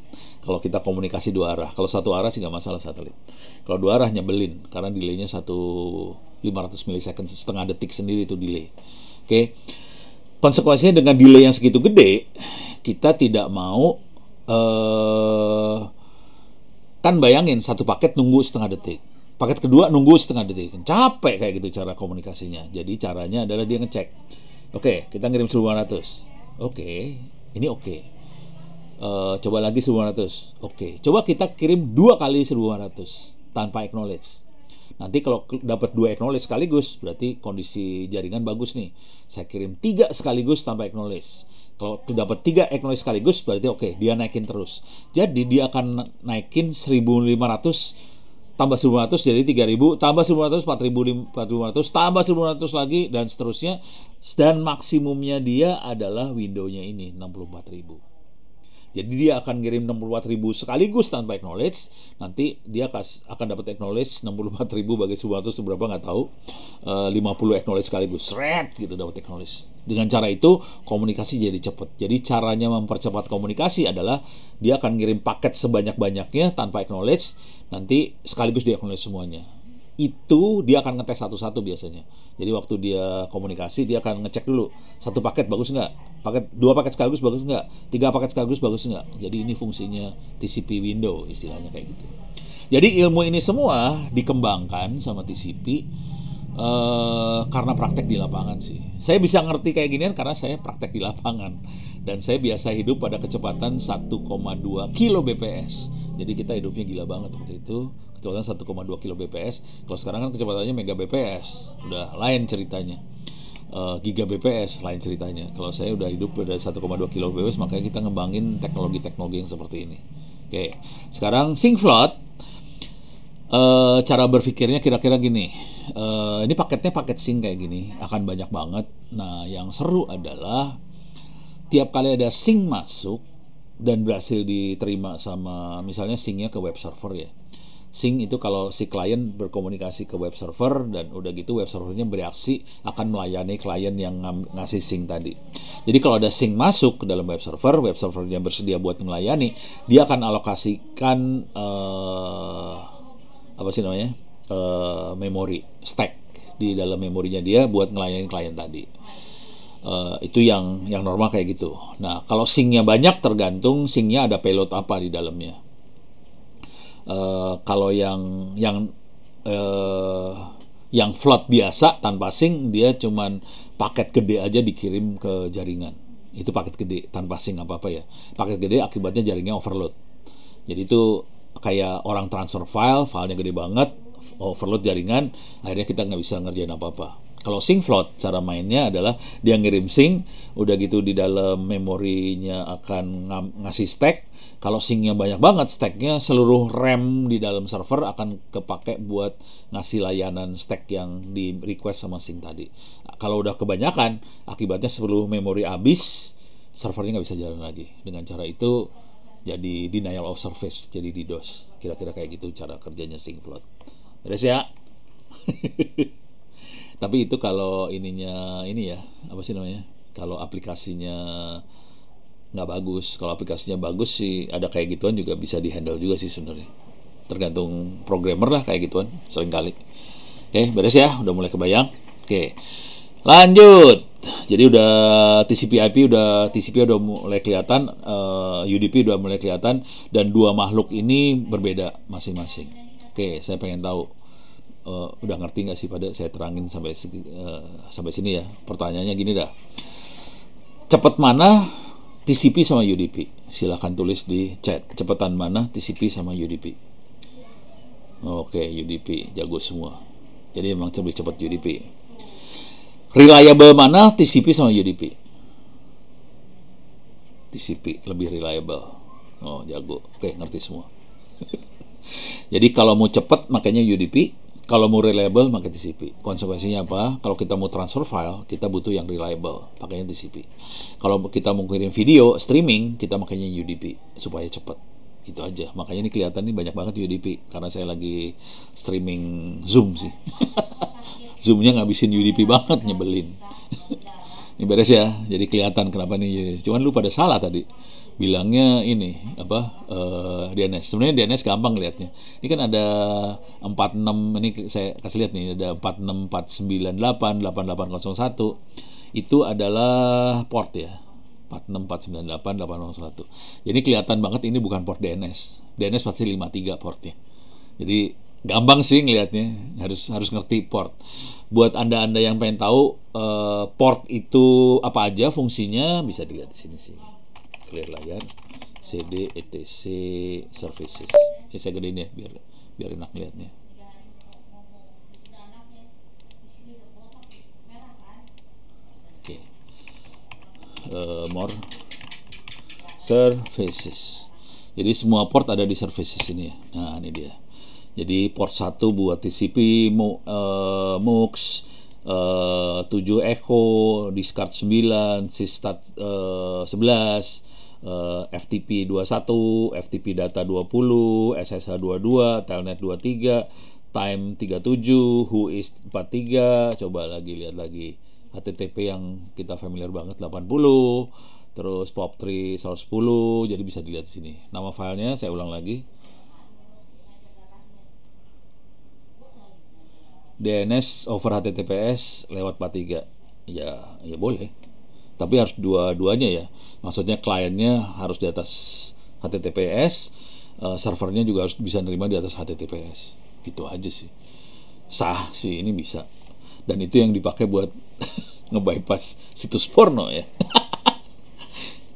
kalau kita komunikasi dua arah. Kalau satu arah sih nggak masalah satelit. Kalau dua arah nyebelin karena delaynya 500 milisecond, setengah detik sendiri itu delay. Oke. Konsekuensinya dengan delay yang segitu gede, kita tidak mau kan bayangin satu paket nunggu setengah detik, paket kedua nunggu setengah detik, capek kayak gitu cara komunikasinya. Jadi caranya adalah dia ngecek, oke, kita ngirim 1500, oke, ini oke, coba lagi 1500, oke, coba kita kirim 2 kali 1500 tanpa acknowledge. Nanti kalau dapat 2 acknowledge sekaligus, berarti kondisi jaringan bagus nih. Saya kirim 3 sekaligus tanpa acknowledge. Kalau dapat 3 acknowledge sekaligus, berarti oke, dia naikin terus. Jadi dia akan naikin 1500 tambah 1500 jadi 3000, tambah 1500 4500, tambah 1500 lagi dan seterusnya. Dan maksimumnya dia adalah windownya ini 64000. Jadi dia akan ngirim 64.000 sekaligus tanpa acknowledge. Nanti dia akan dapat acknowledge 64.000 bagi 100 berapa nggak tahu. 50 acknowledge sekaligus. Seret gitu dapat acknowledge. Dengan cara itu komunikasi jadi cepat. Jadi caranya mempercepat komunikasi adalah dia akan ngirim paket sebanyak-banyaknya tanpa acknowledge. Nanti sekaligus dia acknowledge semuanya. Itu dia akan ngetes satu-satu biasanya. Jadi waktu dia komunikasi dia akan ngecek dulu, satu paket bagus nggak, 2 paket sekaligus bagus nggak, 3 paket sekaligus bagus nggak. Jadi ini fungsinya TCP window istilahnya kayak gitu. Jadi ilmu ini semua dikembangkan sama TCP karena praktek di lapangan sih. Saya bisa ngerti kayak ginian karena saya praktek di lapangan dan saya biasa hidup pada kecepatan 1,2 kbps. Jadi kita hidupnya gila banget waktu itu, kecepatan 1,2 kbps. Kalau sekarang kan kecepatannya megabps, udah lain ceritanya. Gigabps lain ceritanya. Kalau saya udah hidup pada 1,2 kbps, makanya kita ngembangin teknologi-teknologi yang seperti ini. Oke, sekarang sync float. Cara berpikirnya kira-kira gini. Ini paketnya paket sync kayak gini, akan banyak banget. Nah, yang seru adalah tiap kali ada sync masuk dan berhasil diterima sama misalnya syncnya ke web server ya. Sync itu kalau si klien berkomunikasi ke web server, dan udah gitu web servernya bereaksi akan melayani klien yang ngasih sync tadi. Jadi kalau ada sync masuk ke dalam web servernya bersedia buat melayani, dia akan alokasikan memori stack di dalam memorinya dia buat ngelayani klien tadi. Itu yang normal kayak gitu. Nah, kalau syncnya banyak tergantung syncnya ada payload apa di dalamnya. Kalau yang float biasa tanpa sync, dia cuman paket gede aja dikirim ke jaringan. Itu paket gede tanpa sync apa-apa ya. Paket gede akibatnya jaringannya overload. Jadi itu kayak orang transfer filenya gede banget, overload jaringan, akhirnya kita nggak bisa ngerjain apa-apa. Kalau sync float, cara mainnya adalah dia ngirim sync, udah gitu di dalam memorinya akan ngasih stack. Kalau syncnya banyak banget stacknya, seluruh RAM di dalam server akan kepake buat ngasih layanan stack yang di request sama sync tadi. Kalau udah kebanyakan, akibatnya seluruh memori habis, servernya nggak bisa jalan lagi. Dengan cara itu jadi denial of service, jadi DDoS. Kira-kira kayak gitu cara kerjanya sync float. Beres ya? Tapi itu kalau kalau aplikasinya nggak bagus. Kalau aplikasinya bagus sih ada kayak gituan juga bisa dihandle juga sih sebenarnya. Tergantung programmer lah kayak gituan seringkali. Oke, beres ya? Udah mulai kebayang? Oke. Lanjut. Jadi udah TCP/IP udah mulai kelihatan, UDP udah mulai kelihatan, dan dua makhluk ini berbeda masing-masing. Oke, saya pengen tahu udah ngerti nggak sih pada saya terangin sampai sini ya. Pertanyaannya gini dah. Cepat mana TCP sama UDP? Silahkan tulis di chat. Cepetan mana TCP sama UDP? Oke, UDP jago semua. Jadi emang lebih cepat UDP. Reliable mana TCP sama UDP? TCP lebih reliable. Oh, jago. Oke, ngerti semua. Jadi kalau mau cepat makanya UDP, kalau mau reliable pakai TCP. Konsekuensinya apa? Kalau kita mau transfer file, kita butuh yang reliable, pakainya TCP. Kalau kita mau kirim video streaming, kita makanya UDP supaya cepat. Itu aja. Makanya ini kelihatan nih banyak banget UDP karena saya lagi streaming Zoom sih. Zoomnya ngabisin UDP banget, nyebelin. Ini beres ya. Jadi kelihatan kenapa nih. Cuman lu pada salah tadi. Bilangnya ini DNS. Sebenarnya DNS gampang lihatnya. Ini kan ada 46, ini saya kasih lihat nih, ada 46498 8801. Itu adalah port ya. 46498 8801. Jadi kelihatan banget ini bukan port DNS. DNS pasti 53 portnya. Jadi gampang sih ngelihatnya, harus ngerti port. Buat Anda yang pengen tahu port itu apa aja fungsinya, bisa dilihat di sini sih. Clear layar, CD, etc, services. Ini saya gedein ya biar enak lihatnya. Oke. More services. Jadi semua port ada di services ini ya. Nah, ini dia. Jadi port 1 buat TCP, MUX, 7 Echo, Discard 9, Systat 11, FTP 21, FTP Data 20, SSH 22, Telnet 23, Time 37, Whois 43, coba lihat lagi. HTTP yang kita familiar banget 80, terus POP3 110, jadi bisa dilihat di sini. Nama filenya saya ulang lagi. DNS over HTTPS lewat 43. Ya boleh. Tapi harus dua-duanya ya. Maksudnya kliennya harus di atas HTTPS, servernya juga harus bisa nerima di atas HTTPS. Gitu aja sih. Sah sih, ini bisa. Dan itu yang dipakai buat nge-bypass situs porno ya.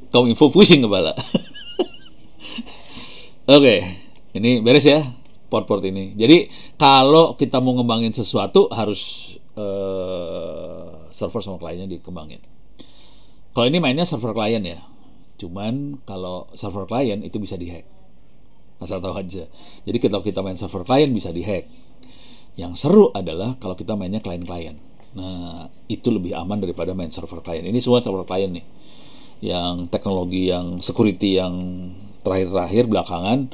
Kominfo pusing kepala. Oke, ini beres ya port-port ini. Jadi kalau kita mau ngembangin sesuatu harus server sama kliennya dikembangin. Kalau ini mainnya server klien ya. Cuman kalau server klien itu bisa dihack. Asal tahu aja. Jadi kalau kita main server klien bisa dihack. Yang seru adalah kalau kita mainnya klien-klien. Nah, itu lebih aman daripada main server klien. Ini semua server klien nih. Yang teknologi yang security yang terakhir belakangan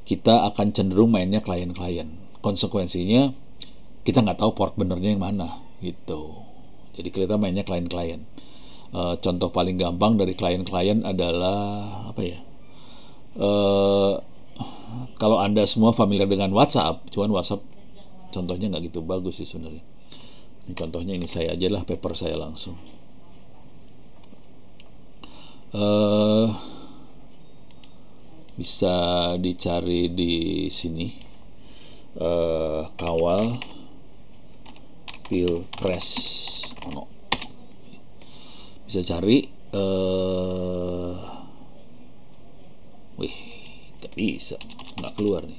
kita akan cenderung mainnya klien-klien. Konsekuensinya kita nggak tahu port benernya yang mana gitu. Jadi kita mainnya klien-klien. Contoh paling gampang dari klien-klien adalah apa ya? Kalau Anda semua familiar dengan WhatsApp, cuman WhatsApp contohnya nggak gitu bagus sih sebenarnya. Ini contohnya ini saya aja lah, paper saya langsung. Bisa dicari di sini, kawal pilpres. Bisa cari, wih, gak bisa, nggak keluar nih.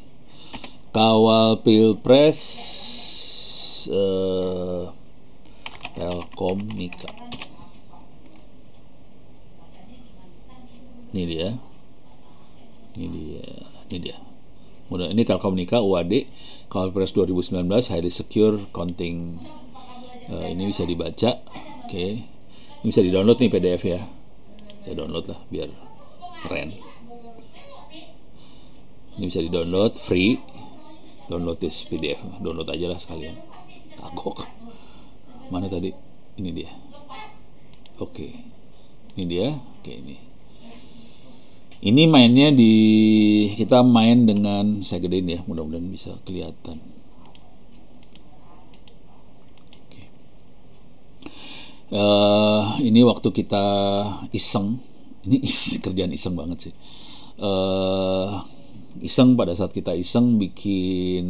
Kawal pilpres Telkomnika. Ini dia. Mudah, ini Telkomnika UAD Kawal Pilpres 2019 highly secure counting. Ini bisa dibaca. Oke. Ini bisa di-download nih PDF ya. Saya download lah biar keren. Ini bisa di-download free. Download this PDF. Download aja lah sekalian. Kagok. Mana tadi? Ini dia. Oke. Ini dia. Oke, ini. Ini mainnya kita main dengan, saya gedein ya, mudah-mudahan bisa kelihatan. Oke. Ini waktu kita iseng, ini kerjaan iseng banget sih. Iseng pada saat kita iseng bikin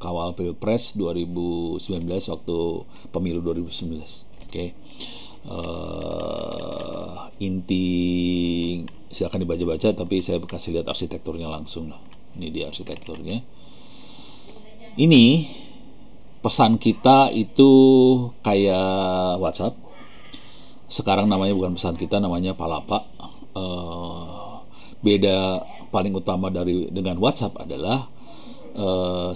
kawal pilpres 2019 waktu pemilu 2019. Oke. Inti silakan dibaca-baca, tapi saya kasih lihat arsitekturnya langsung lah. Ini dia arsitekturnya. Ini pesan kita itu kayak WhatsApp. Sekarang namanya bukan pesan kita, namanya Palapa. Beda paling utama dengan WhatsApp adalah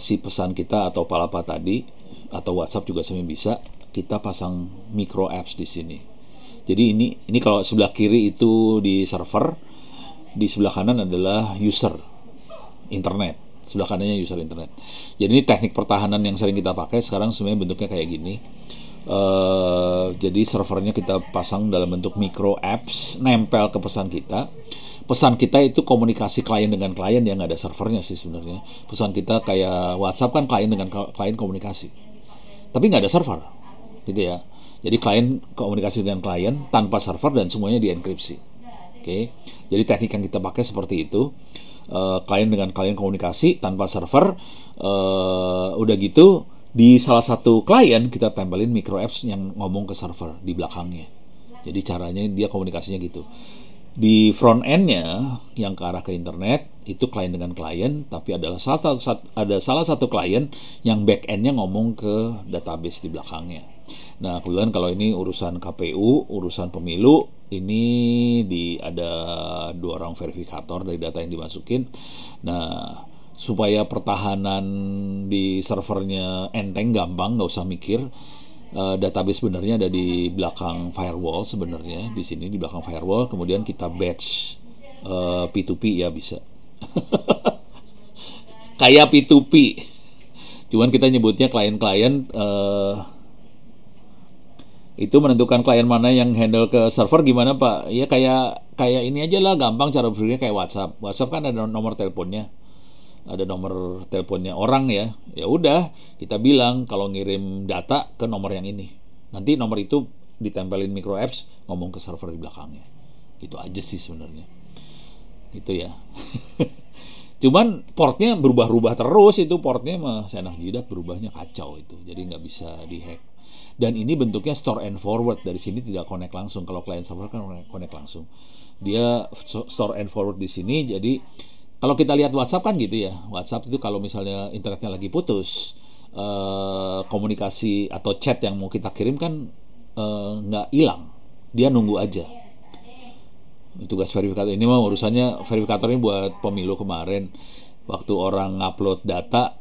si pesan kita atau Palapa tadi atau WhatsApp juga sebenarnya bisa kita pasang micro apps di sini. Jadi ini kalau sebelah kiri itu di server, di sebelah kanan adalah user internet, sebelah kanannya user internet. Jadi ini teknik pertahanan yang sering kita pakai sekarang sebenarnya bentuknya kayak gini. Jadi servernya kita pasang dalam bentuk micro apps, nempel ke pesan kita. Pesan kita itu komunikasi klien dengan klien yang nggak ada servernya sih sebenarnya. Pesan kita kayak WhatsApp kan klien dengan klien komunikasi, tapi nggak ada server, gitu ya. Jadi klien komunikasi dengan klien tanpa server dan semuanya dienkripsi. Oke. Jadi teknik yang kita pakai seperti itu. Klien dengan klien komunikasi tanpa server. Udah gitu di salah satu klien kita tempelin micro apps yang ngomong ke server di belakangnya. Jadi caranya dia komunikasinya gitu. Di front end-nya yang ke arah ke internet itu klien dengan klien, tapi ada salah satu klien yang back end-nya ngomong ke database di belakangnya. Nah, kemudian kalau ini urusan KPU, urusan pemilu, ini ada 2 orang verifikator dari data yang dimasukin. Nah, supaya pertahanan di servernya enteng, gampang, nggak usah mikir. Database sebenarnya ada di belakang firewall sebenarnya, di sini di belakang firewall. Kemudian kita batch P2P ya bisa. Kayak P2P. Cuman kita nyebutnya klien-klien. Itu menentukan klien mana yang handle ke server gimana Pak? Ya kayak ini aja lah, gampang cara berpikirnya kayak WhatsApp. WhatsApp kan ada nomor teleponnya. Ada nomor teleponnya orang ya. Ya udah, kita bilang kalau ngirim data ke nomor yang ini. Nanti nomor itu ditempelin micro apps ngomong ke server di belakangnya. Gitu aja sih sebenarnya. Gitu ya. Cuman portnya berubah-ubah terus, itu portnya mah seenak jidat, berubahnya kacau itu. Jadi nggak bisa dihack. Dan ini bentuknya store and forward, dari sini tidak connect langsung. Kalau client server kan connect langsung. Dia store and forward di sini. Jadi kalau kita lihat WhatsApp kan gitu ya. WhatsApp itu kalau misalnya internetnya lagi putus, komunikasi atau chat yang mau kita kirim kan nggak hilang. Dia nunggu aja. Tugas verifikator ini mah urusannya, verifikatornya buat pemilu kemarin. Waktu orang ngupload data,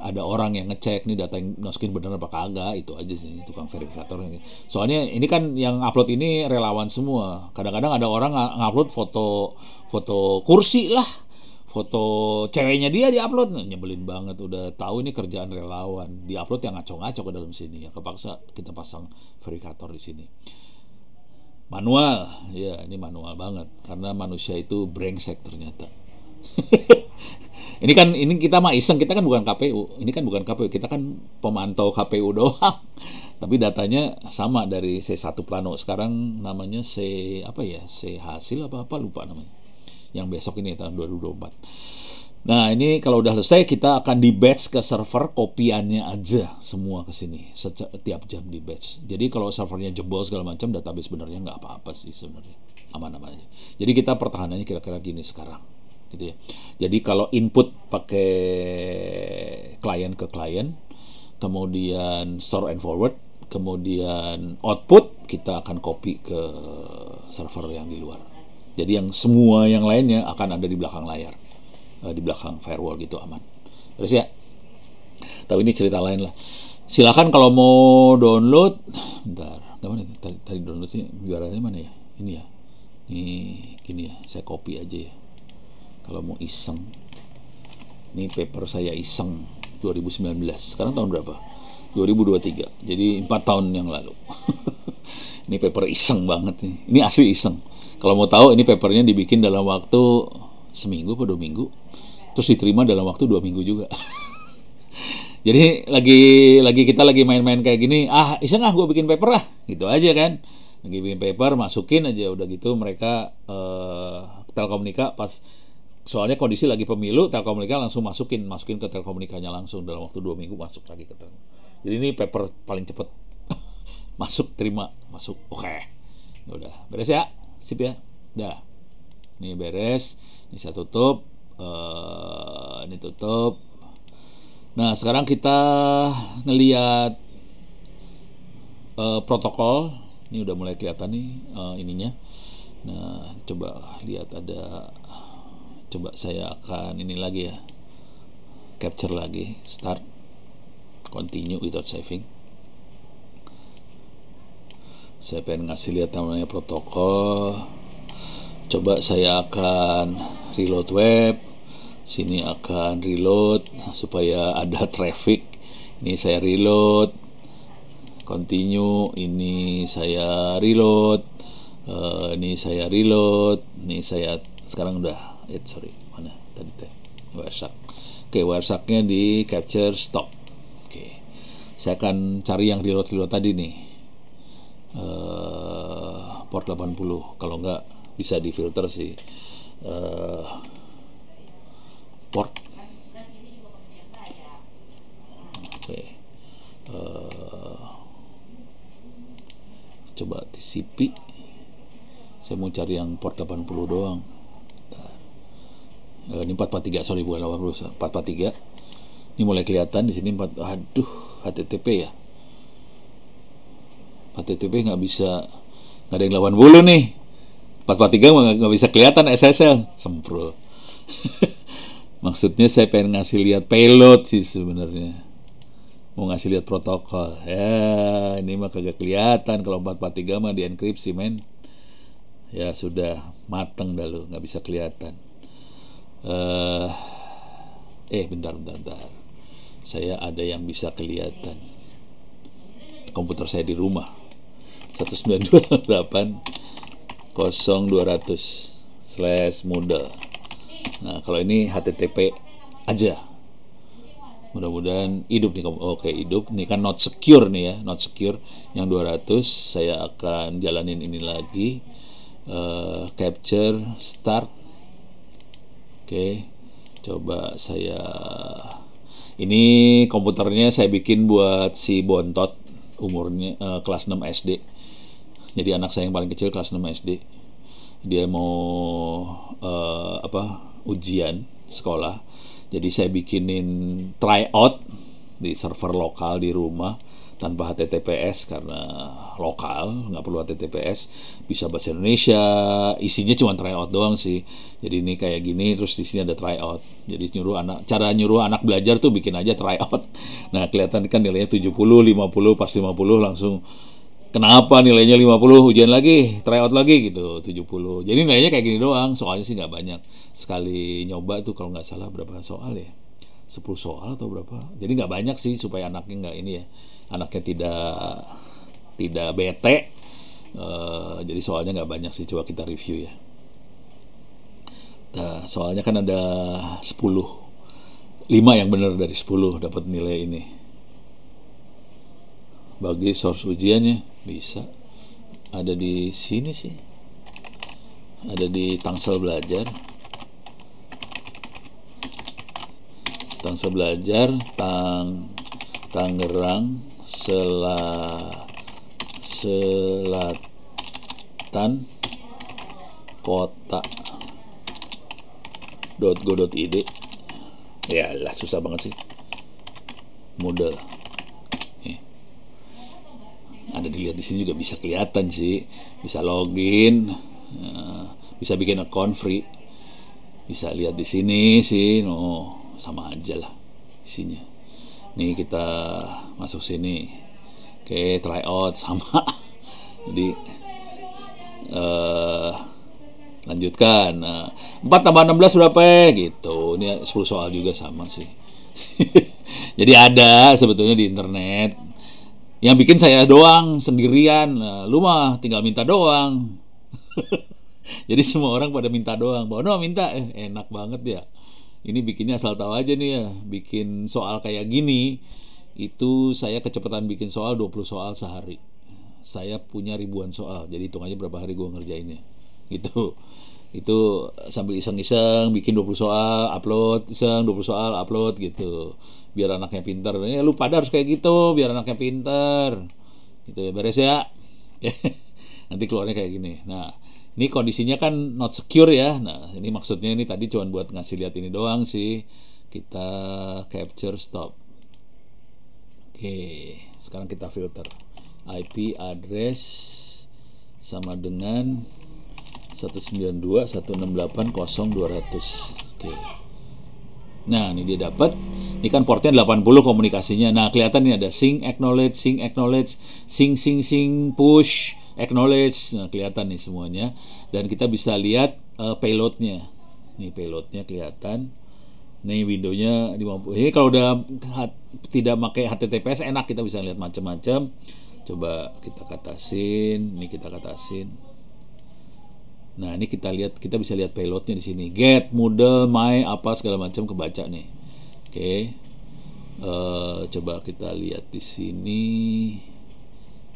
ada orang yang ngecek nih data yang masukin bener apa kagak, itu aja sih tukang verifikatornya. Soalnya ini kan yang upload ini relawan semua. Kadang-kadang ada orang ngupload foto kursi lah, foto ceweknya dia diupload, nyebelin banget. Udah tahu ini kerjaan relawan, diupload yang ngaco-ngaco ke dalam sini, ya kepaksa kita pasang verifikator di sini. Manual, ya ini manual banget karena manusia itu brengsek ternyata. Ini kita mah iseng, kita kan bukan KPU, ini kan bukan KPU, kita kan pemantau KPU doang. Tapi datanya sama dari C1 Plano, sekarang namanya C hasil apa lupa namanya. Yang besok ini tahun 2024. Nah ini kalau udah selesai kita akan di batch ke server, kopiannya aja semua ke sini setiap jam di batch. Jadi kalau servernya jebol segala macam, database sebenarnya nggak apa-apa sih sebenarnya, aman-aman aja. Jadi kita pertahanannya kira-kira gini sekarang, gitu ya. Jadi kalau input pakai klien ke klien, kemudian store and forward, kemudian output kita akan copy ke server yang di luar. Jadi yang semua yang lainnya akan ada di belakang layar, di belakang firewall gitu, aman. Terus ya, tapi ini cerita lain lah. Silakan kalau mau download, bentar, mana tadi downloadnya URL-nya mana ya? Ini ya, ini gini ya, saya copy aja ya. Kalau mau iseng, ini paper saya iseng 2019. Sekarang tahun berapa? 2023. Jadi 4 tahun yang lalu. Ini paper iseng banget nih. Ini asli iseng. Kalau mau tahu, ini papernya dibikin dalam waktu seminggu atau 2 minggu, terus diterima dalam waktu 2 minggu juga. Jadi kita lagi main-main kayak gini, iseng gue bikin paper gitu aja kan. Lagi bikin paper, masukin aja, udah gitu mereka Telkomunika pas, soalnya kondisi lagi pemilu, Telkomunika langsung masukin ke Telkomunikanya langsung dalam waktu 2 minggu masuk lagi ke Telkomunika. Jadi ini paper paling cepet. Masuk, terima, masuk, oke. Udah, beres ya. Sip ya, dah. Ini beres, ini saya tutup, ini tutup. Nah sekarang kita ngelihat protokol. Ini udah mulai kelihatan nih ininya. Nah coba lihat coba saya akan ini lagi ya, capture lagi, start, continue without saving. Saya pengen ngasih lihat namanya protokol. Coba saya akan reload web. Sini akan reload supaya ada traffic. Ini saya reload, continue. Ini saya reload, ini saya reload. Ini saya sekarang udah mana tadi teh Wireshark. Oke, Wiresharknya di capture stop. Oke, saya akan cari yang reload tadi nih, port 80. Kalau enggak bisa difilter sih, port. Oke, coba TCP. Saya mau cari yang port 80 doang. Ini 443, sorry bukan 80, 443. Ini mulai kelihatan di sini HTTP ya. HTTP nggak ada yang 80 nih. 443 nggak bisa kelihatan SSL, sempro. Maksudnya saya pengen ngasih lihat payload sih sebenarnya. Mau ngasih lihat protokol. Ya, ini mah kagak kelihatan kalau 443 mah dienkripsi, men. Ya sudah mateng dah lu, nggak bisa kelihatan. Bentar. Saya ada yang bisa kelihatan. Komputer saya di rumah. 192.8.0200/model. Nah, kalau ini HTTP aja. Mudah-mudahan hidup nih. Oke, hidup. Ini kan not secure nih ya, not secure. Yang 200 saya akan jalanin ini lagi. Capture start. Oke. Coba ini komputernya saya bikin buat si Bontot, umurnya kelas 6 SD. Jadi anak saya yang paling kecil kelas 6 SD. Dia mau ujian sekolah. Jadi saya bikinin tryout di server lokal di rumah tanpa HTTPS karena lokal, nggak perlu HTTPS, bisa bahasa Indonesia, isinya cuma tryout doang sih. Jadi ini kayak gini, terus di sini ada tryout. Jadi cara nyuruh anak belajar tuh bikin aja tryout. Nah kelihatan kan nilainya 70, 50, pas 50 langsung Kenapa nilainya 50, ujian lagi, tryout lagi gitu, 70. Jadi nilainya kayak gini doang, soalnya sih nggak banyak. Sekali nyoba tuh kalau nggak salah berapa soal ya? 10 soal atau berapa? Jadi nggak banyak sih supaya anaknya nggak ini ya. Anaknya tidak bete. Jadi soalnya nggak banyak sih, coba kita review ya. Nah, soalnya kan ada 10. 5 yang benar dari 10 dapat nilai ini. Bagi source ujiannya bisa ada di sini sih, ada di Tangsel Belajar, Tangerang Selatan Kota .go.id. Ya lah, susah banget sih, Moodle. Ada dilihat di sini juga bisa kelihatan sih, bisa login, bisa bikin account free, bisa lihat di sini sih, sama aja lah isinya. Nih kita masuk sini, oke, tryout sama. Jadi lanjutkan. 4 tambah 16 berapa gitu. Ini 10 soal juga sama sih. Jadi ada sebetulnya di internet. Yang bikin saya doang sendirian. Nah, lu mah tinggal minta doang. Jadi semua orang pada minta doang. Bono minta, enak banget ya. Ini bikinnya asal tahu aja nih ya. Bikin soal kayak gini, itu saya kecepatan bikin soal 20 soal sehari. Saya punya ribuan soal. Jadi hitung aja berapa hari gue ngerjainnya. Gitu. Itu sambil iseng-iseng bikin 20 soal, upload, iseng 20 soal, upload gitu. Biar anaknya pintar. Ya lu pada harus kayak gitu biar anaknya pintar. Gitu ya, beres ya. Nanti keluarnya kayak gini. Nah, ini kondisinya kan not secure ya. Nah, ini maksudnya ini tadi cuma buat ngasih lihat ini doang sih. Kita capture stop. Oke, sekarang kita filter. IP address sama dengan 192.168.0.200. Oke. Nah, ini dia dapat. Ini kan portnya 80 komunikasinya. Nah, kelihatan ini ada sync acknowledge, sync push, acknowledge. Nah, kelihatan nih semuanya. Dan kita bisa lihat payloadnya. Nih payloadnya kelihatan. Nih windownya di ini kalau udah tidak pakai HTTPS enak, kita bisa lihat macam-macam. Coba kita katasin, ini kita katasin. Nah, ini kita lihat, kita bisa lihat payloadnya di sini. Get, Moodle, My, apa segala macam kebaca nih. Oke. Coba kita lihat di sini.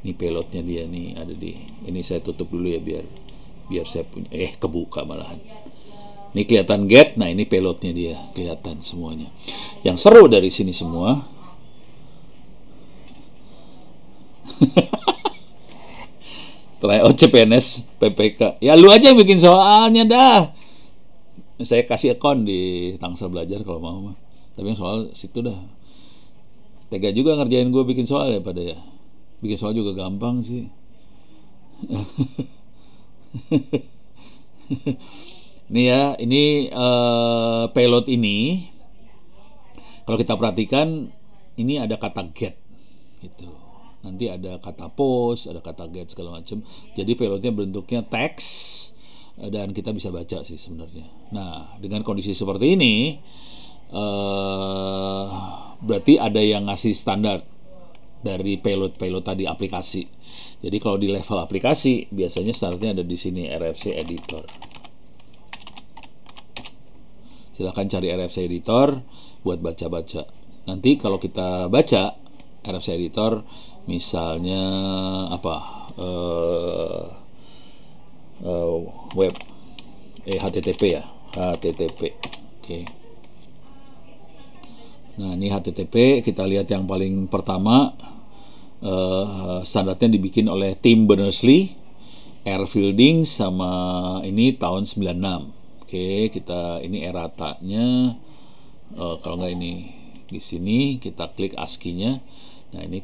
Ini payloadnya dia nih ada di. Ini saya tutup dulu ya biar saya punya. Kebuka malahan. Ini kelihatan get. Nah, ini payloadnya dia kelihatan semuanya. Yang seru dari sini semua. Tryout CPNS PPK. Ya lu aja yang bikin soalnya dah. Saya kasih account di Tangsel Belajar kalau mau mah. Tapi yang soal situ dah. Tega juga ngerjain gue bikin soal ya pada ya. Bikin soal juga gampang sih. Nih ya, ini payload ini. Kalau kita perhatikan, ini ada kata get gitu. Nanti ada kata post, ada kata get segala macam. Jadi payloadnya bentuknya teks dan kita bisa baca sih sebenarnya. Nah, dengan kondisi seperti ini, berarti ada yang ngasih standar dari payload tadi aplikasi. Jadi kalau di level aplikasi biasanya standarnya ada di sini RFC editor. Silahkan cari RFC editor buat baca-baca. Nanti kalau kita baca RFC editor, misalnya apa web HTTP ya, HTTP. Oke. Nah, ini HTTP kita lihat yang paling pertama, standarnya dibikin oleh Tim Berners-Lee, R. Fielding sama ini tahun 96. Oke, kita ini erratanya, kalau nggak ini di sini kita klik ASCII-nya. Nah, ini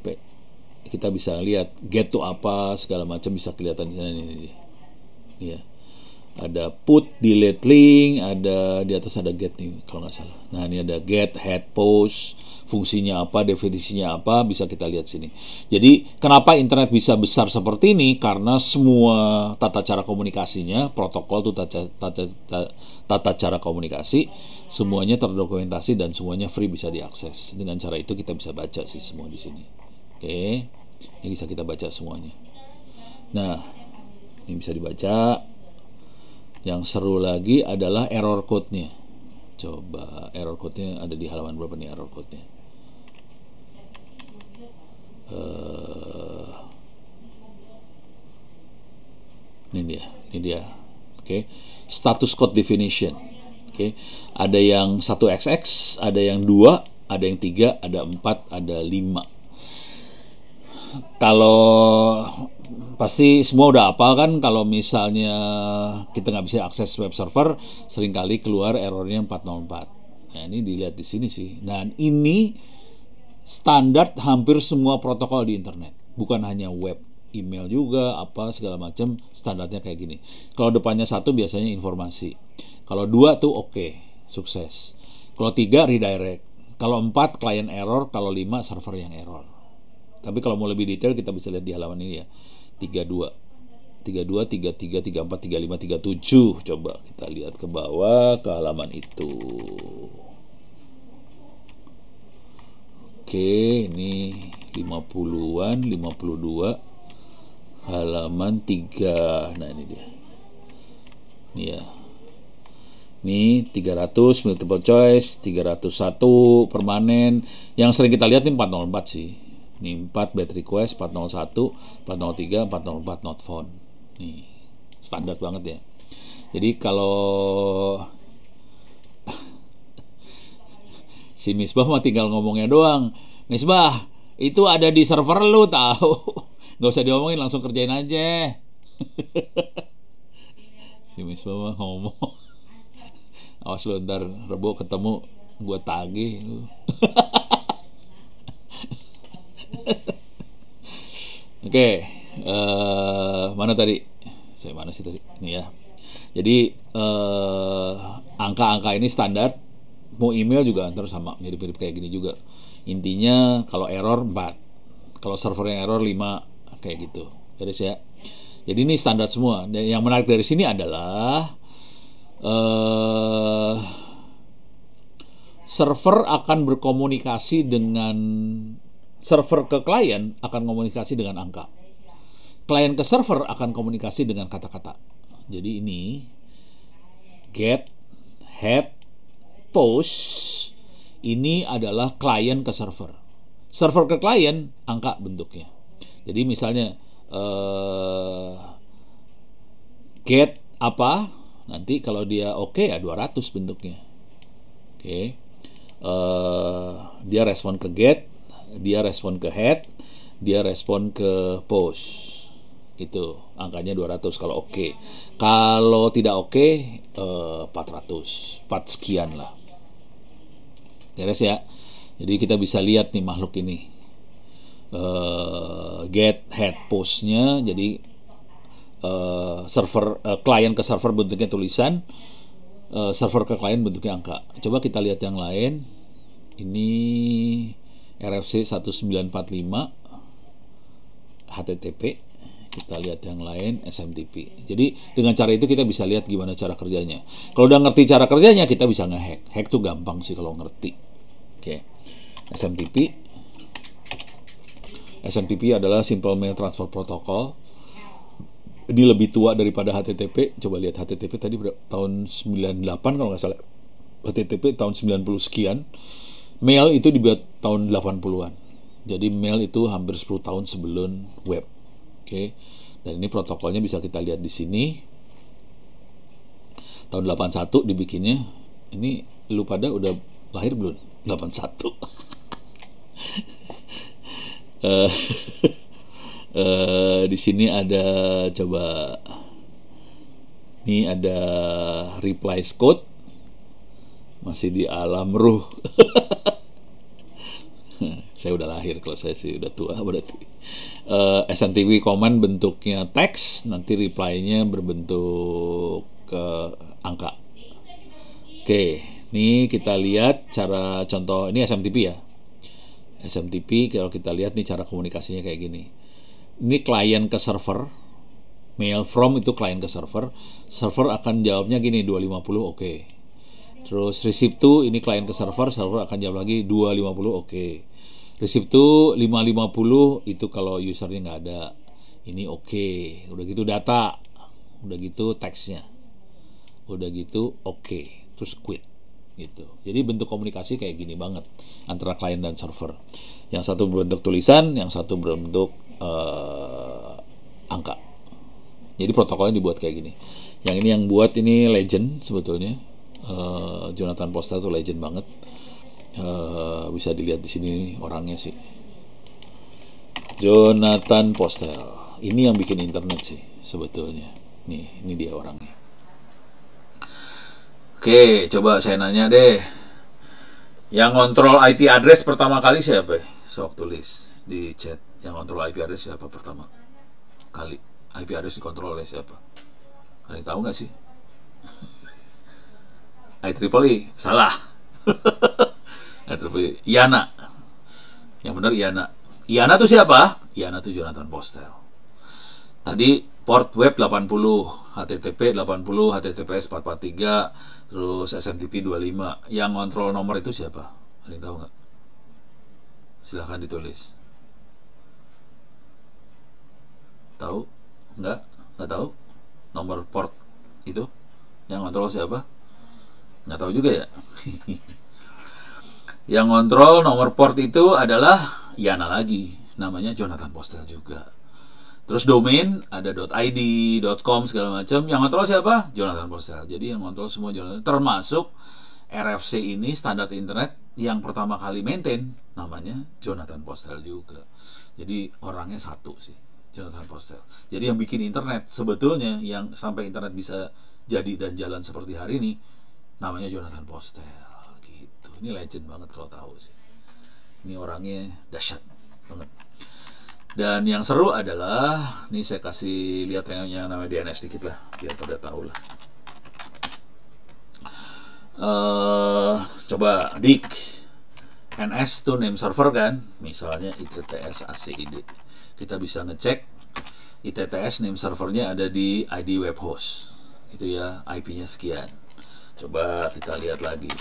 kita bisa lihat get to apa segala macam bisa kelihatan di sana ini ya. Ada put, delete link, ada di atas ada get nih kalau nggak salah. Nah ini ada get, head, post, fungsinya apa, definisinya apa, bisa kita lihat sini. Jadi kenapa internet bisa besar seperti ini? Karena semua tata cara komunikasinya, protokol itu tata cara komunikasi, semuanya terdokumentasi dan semuanya free bisa diakses. Dengan cara itu kita bisa baca sih semua di sini. Oke, ini bisa kita baca semuanya. Nah, ini bisa dibaca. Yang seru lagi adalah error code-nya. Coba error code-nya ada di halaman berapa nih error code-nya? Ini dia. Oke. Status code definition. Oke. Ada yang 1xx, ada yang 2, ada yang 3, ada 4, ada 5. Kalau pasti semua udah hafal kan, kalau misalnya kita nggak bisa akses web server, seringkali keluar errornya 404. Nah ini dilihat di sini sih. Dan ini standar hampir semua protokol di internet, bukan hanya web, email juga, apa segala macam standarnya kayak gini. Kalau depannya 1 biasanya informasi. Kalau 2 tuh oke, sukses. Kalau 3 redirect. Kalau 4 client error. Kalau 5 server yang error. Tapi kalau mau lebih detail kita bisa lihat di halaman ini ya. 32, 33, 34, 35, 37. Coba kita lihat ke bawah ke halaman itu. Oke, ini 50-an, 52, halaman 3. Nah, ini dia. Ini ya. Ini 300 multiple choice, 301 permanen. Yang sering kita lihat ini 404 sih. Ini 4 bad request, 401, 403, 404 not found. Nih, standar banget ya. Jadi kalau si Misbah mah tinggal ngomongnya doang. Misbah, itu ada di server lu tahu. Gak usah diomongin, langsung kerjain aja. Si Misbah mah ngomong. Awas lu ntar Rebo ketemu gue tagih lu. Oke, mana tadi? Saya mana sih tadi? Ini ya. Jadi angka-angka ini standar. Mau email juga antar sama mirip-mirip kayak gini juga. Intinya kalau error 4, kalau server yang error 5, kayak gitu. Beres ya. Jadi ini standar semua. Dan yang menarik dari sini adalah server akan berkomunikasi dengan server ke klien akan komunikasi dengan angka. Klien ke server akan komunikasi dengan kata-kata. Jadi ini get, head, post ini adalah klien ke server. Server ke klien angka bentuknya. Jadi misalnya get apa, nanti kalau dia oke ya 200 bentuknya. Oke. Dia respon ke get, dia respon ke head, dia respon ke post. Itu angkanya 200 kalau oke. Kalau tidak oke 400, 4 sekian lah. Beres ya. Jadi kita bisa lihat nih makhluk ini. Get, head, postnya. Jadi server klien ke server bentuknya tulisan, server ke klien bentuknya angka. Coba kita lihat yang lain. Ini RFC 1945 HTTP. Kita lihat yang lain SMTP. Jadi dengan cara itu kita bisa lihat gimana cara kerjanya. Kalau udah ngerti cara kerjanya kita bisa ngehack. Hack tuh gampang sih kalau ngerti. Oke. SMTP. SMTP adalah Simple Mail Transfer Protocol. Ini lebih tua daripada HTTP. Coba lihat HTTP tadi tahun 98 kalau nggak salah. HTTP tahun 90 sekian. Mail itu dibuat tahun 80-an. Jadi mail itu hampir 10 tahun sebelum web. Oke. Dan ini protokolnya bisa kita lihat di sini. Tahun 81 dibikinnya. Ini lu pada udah lahir belum? 81. Di sini ada coba. Ini ada replies code. Masih di alam ruh. Saya udah lahir, kalau saya sih udah tua berarti. SMTP command bentuknya teks, nanti reply-nya berbentuk angka. Oke, nih kita lihat cara contoh, ini SMTP ya. SMTP kalau kita lihat nih cara komunikasinya kayak gini. Ini klien ke server, mail from itu klien ke server akan jawabnya gini 250 oke. Terus receive to ini klien ke server akan jawab lagi 250 oke. Receive to 550 itu kalau usernya nggak ada, ini oke. Udah gitu data, udah gitu teksnya, udah gitu oke. Terus quit gitu. Jadi bentuk komunikasi kayak gini banget antara klien dan server. Yang satu berbentuk tulisan, yang satu berbentuk angka. Jadi protokolnya dibuat kayak gini. Yang ini yang buat ini legend sebetulnya. Jonathan Postel tuh legend banget. Bisa dilihat di sini nih orangnya sih. Jonathan Postel. Ini yang bikin internet sih sebetulnya. Nih, ini dia orangnya. Oke, coba saya nanya deh. Yang kontrol IP address pertama kali siapa? Sok tulis di chat. Yang kontrol IP address siapa pertama kali? IP address dikontrol oleh siapa? Ada yang tahu nggak sih? IEEE. Salah. IEEE. IANA. Yang benar IANA. IANA tuh siapa? IANA tuh Jonathan Postel. Tadi port web 80, HTTP 80, HTTPS 443, terus SMTP 25. Yang kontrol nomor itu siapa? Ada yang tahu nggak? Silahkan ditulis. Tahu? Nggak tahu? Nomor port itu yang kontrol siapa? Nggak tahu juga ya. Yang kontrol nomor port itu adalah IANA lagi, namanya Jonathan Postel juga. Terus domain ada .id, .com segala macam. Yang kontrol siapa? Jonathan Postel. Jadi yang kontrol semua Jonathan, termasuk RFC ini standar internet yang pertama kali maintain, namanya Jonathan Postel juga. Jadi orangnya satu sih, Jonathan Postel. Jadi yang bikin internet sebetulnya, yang sampai internet bisa jadi dan jalan seperti hari ini, namanya Jonathan Postel gitu. Ini legend banget kalau tahu sih. Ini orangnya dahsyat banget. Dan yang seru adalah, nih saya kasih lihat yang namanya DNS dikit lah, biar pada tahu lah. Coba dik NS tuh name server kan, misalnya ITTS ACID. Kita bisa ngecek ITTS name servernya ada di ID web host, itu ya, IP-nya sekian. Coba kita lihat lagi.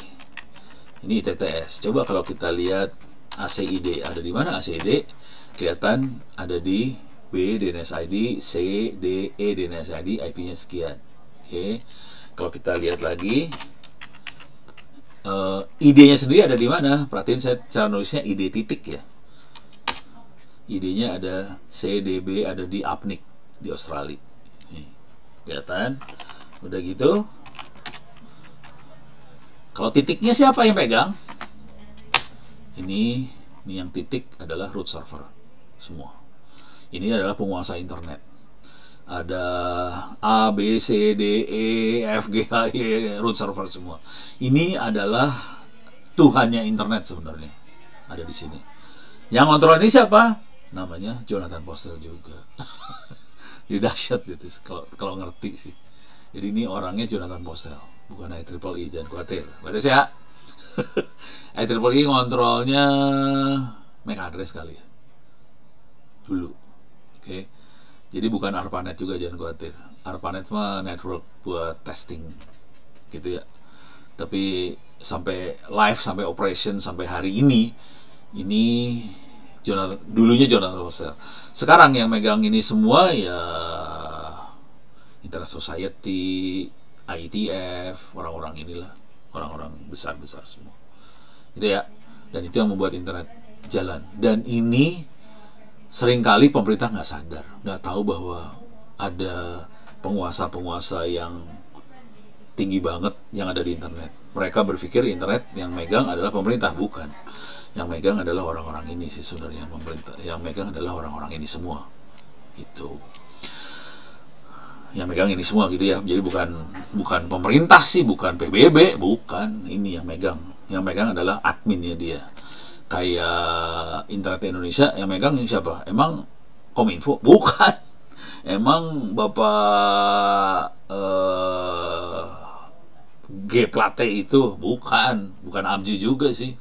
Ini ITTS. Coba kalau kita lihat ACID, ada di mana ACID? Kelihatan ada di B DNS ID, C, D, E DNS ID, IP-nya sekian. Oke. Kalau kita lihat lagi, ID-nya sendiri ada di mana? Perhatiin saya cara nulisnya ID titik ya. ID-nya ada CDB, ada di Apnik di Australia. Nih, kelihatan? Udah gitu. Kalau titiknya siapa yang pegang? Ini yang titik adalah root server semua. Ini adalah penguasa internet. Ada A, B, C, D, E, F, G, H, I, root server semua. Ini adalah Tuhannya internet sebenarnya. Ada di sini. Yang kontrol ini siapa? Namanya Jonathan Postel juga. Jadi dahsyat gitu kalau ngerti sih. Jadi ini orangnya Jonathan Postel, bukan IEEE, jangan khawatir. Beres ya. IEEE ngontrolnya MAC address kali ya dulu. Oke. Jadi bukan ARPANET juga, jangan khawatir. ARPANET mah network buat testing gitu ya. Tapi sampai live, sampai operation, sampai hari ini dulunya Jonathan Postel. Sekarang yang megang ini semua ya Internet Society, IETF, orang-orang inilah, orang-orang besar-besar semua. Gitu ya. Dan itu yang membuat internet jalan. Dan ini seringkali pemerintah nggak sadar, nggak tahu bahwa ada penguasa-penguasa yang tinggi banget yang ada di internet. Mereka berpikir internet yang megang adalah pemerintah, bukan. Yang megang adalah orang-orang ini sih sebenarnya. Pemerintah yang megang adalah orang-orang ini semua. Gitu. Yang megang ini semua gitu ya. Jadi bukan pemerintah sih, bukan PBB, bukan. Ini yang megang. Yang megang adalah adminnya dia. Kayak Internet Indonesia yang megang siapa? Emang Kominfo? Bukan. Emang Bapak G Plate itu bukan Amji juga sih.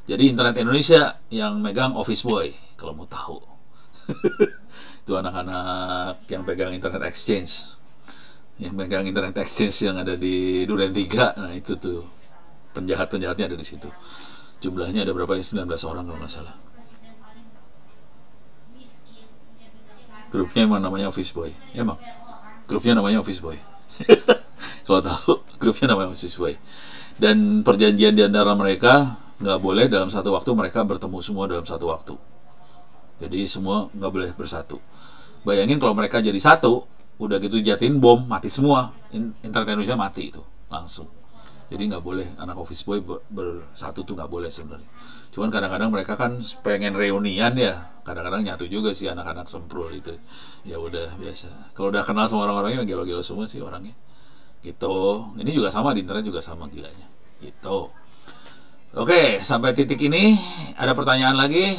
Jadi Internet Indonesia yang megang Office Boy kalau mau tahu. Itu anak-anak yang pegang Internet Exchange, yang megang Internet Exchange yang ada di Duren 3. Nah itu tuh penjahat-penjahatnya ada di situ. Jumlahnya ada berapa ya? 19 orang kalau nggak salah. Grupnya emang namanya Office Boy. Emang grupnya namanya Office Boy. Kalau tahu grupnya namanya Office Boy. Dan perjanjian di antara mereka nggak boleh dalam satu waktu mereka bertemu semua dalam satu waktu. Jadi semua nggak boleh bersatu. Bayangin kalau mereka jadi satu, udah gitu jatin bom, mati semua. Internet Indonesia mati itu langsung. Jadi nggak boleh anak Office Boy bersatu tuh, nggak boleh sebenarnya. Cuman kadang-kadang mereka kan pengen reunian ya, kadang-kadang nyatu juga sih anak-anak Semprul itu. Ya udah biasa. Kalau udah kenal sama orang-orangnya gelo-gelo semua sih orangnya. Gitu. Ini juga sama di internet juga sama gilanya. Gitu. Oke, sampai titik ini ada pertanyaan lagi?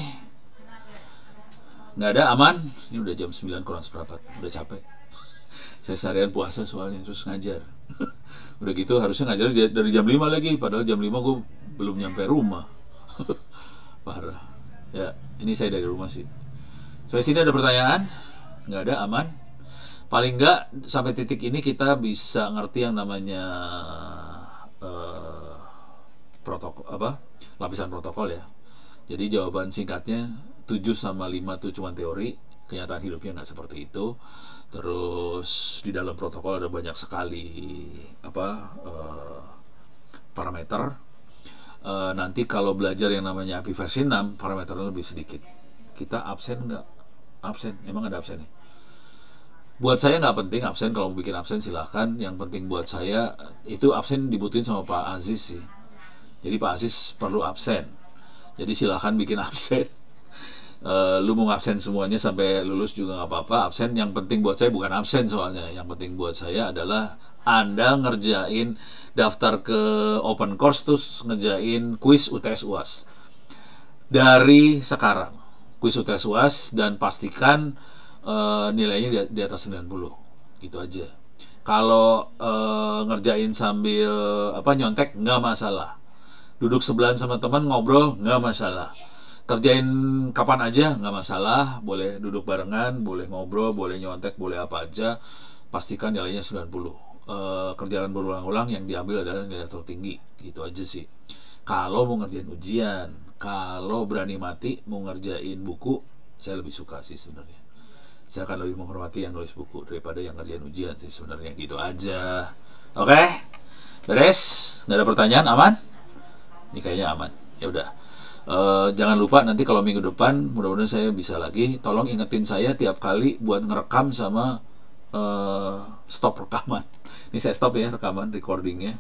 Nggak ada, aman? Ini udah jam 9 kurang seperempat, udah capek. Saya seharian puasa soalnya, terus ngajar. Udah gitu harusnya ngajar dari jam 5 lagi, padahal jam 5 gue belum nyampe rumah. Parah. Ya, ini saya dari rumah sih. Sampai sini ada pertanyaan? Nggak ada, aman? Paling nggak sampai titik ini kita bisa ngerti yang namanya protokol, lapisan protokol ya. Jadi jawaban singkatnya 7 sama 5 itu cuma teori, kenyataan hidupnya nggak seperti itu. Terus di dalam protokol ada banyak sekali parameter. Nanti kalau belajar yang namanya API versi 6, parameternya lebih sedikit. Kita absen nggak? Absen, emang ada absen nih? Buat saya nggak penting absen, kalau mau bikin absen silahkan. Yang penting buat saya itu absen dibutuhin sama Pak Aziz sih. Jadi Pak Aziz perlu absen. Jadi silahkan bikin absen. Lu mau absen semuanya sampai lulus juga nggak apa-apa. Absen yang penting buat saya bukan absen soalnya. Yang penting buat saya adalah Anda ngerjain daftar ke open course terus ngerjain kuis UTS UAS dari sekarang. Kuis UTS UAS dan pastikan nilainya di atas 90. Gitu aja. Kalau ngerjain sambil nyontek nggak masalah. Duduk sebelahan sama teman ngobrol nggak masalah. Kerjain kapan aja nggak masalah. Boleh duduk barengan, boleh ngobrol, boleh nyontek, boleh apa aja. Pastikan nilainya 90. Kerjaan berulang-ulang yang diambil adalah nilai tertinggi. Gitu aja sih. Kalau mau ngerjain ujian, kalau berani mati mau ngerjain buku, saya lebih suka sih sebenarnya. Saya akan lebih menghormati yang nulis buku daripada yang ngerjain ujian sih sebenarnya. Gitu aja. Oke? Beres? Nggak ada pertanyaan? Aman? Ini kayaknya aman. Ya udah. Jangan lupa nanti kalau minggu depan mudah-mudahan saya bisa lagi. Tolong ingetin saya tiap kali buat ngerekam sama stop rekaman. Ini saya stop ya rekaman recordingnya.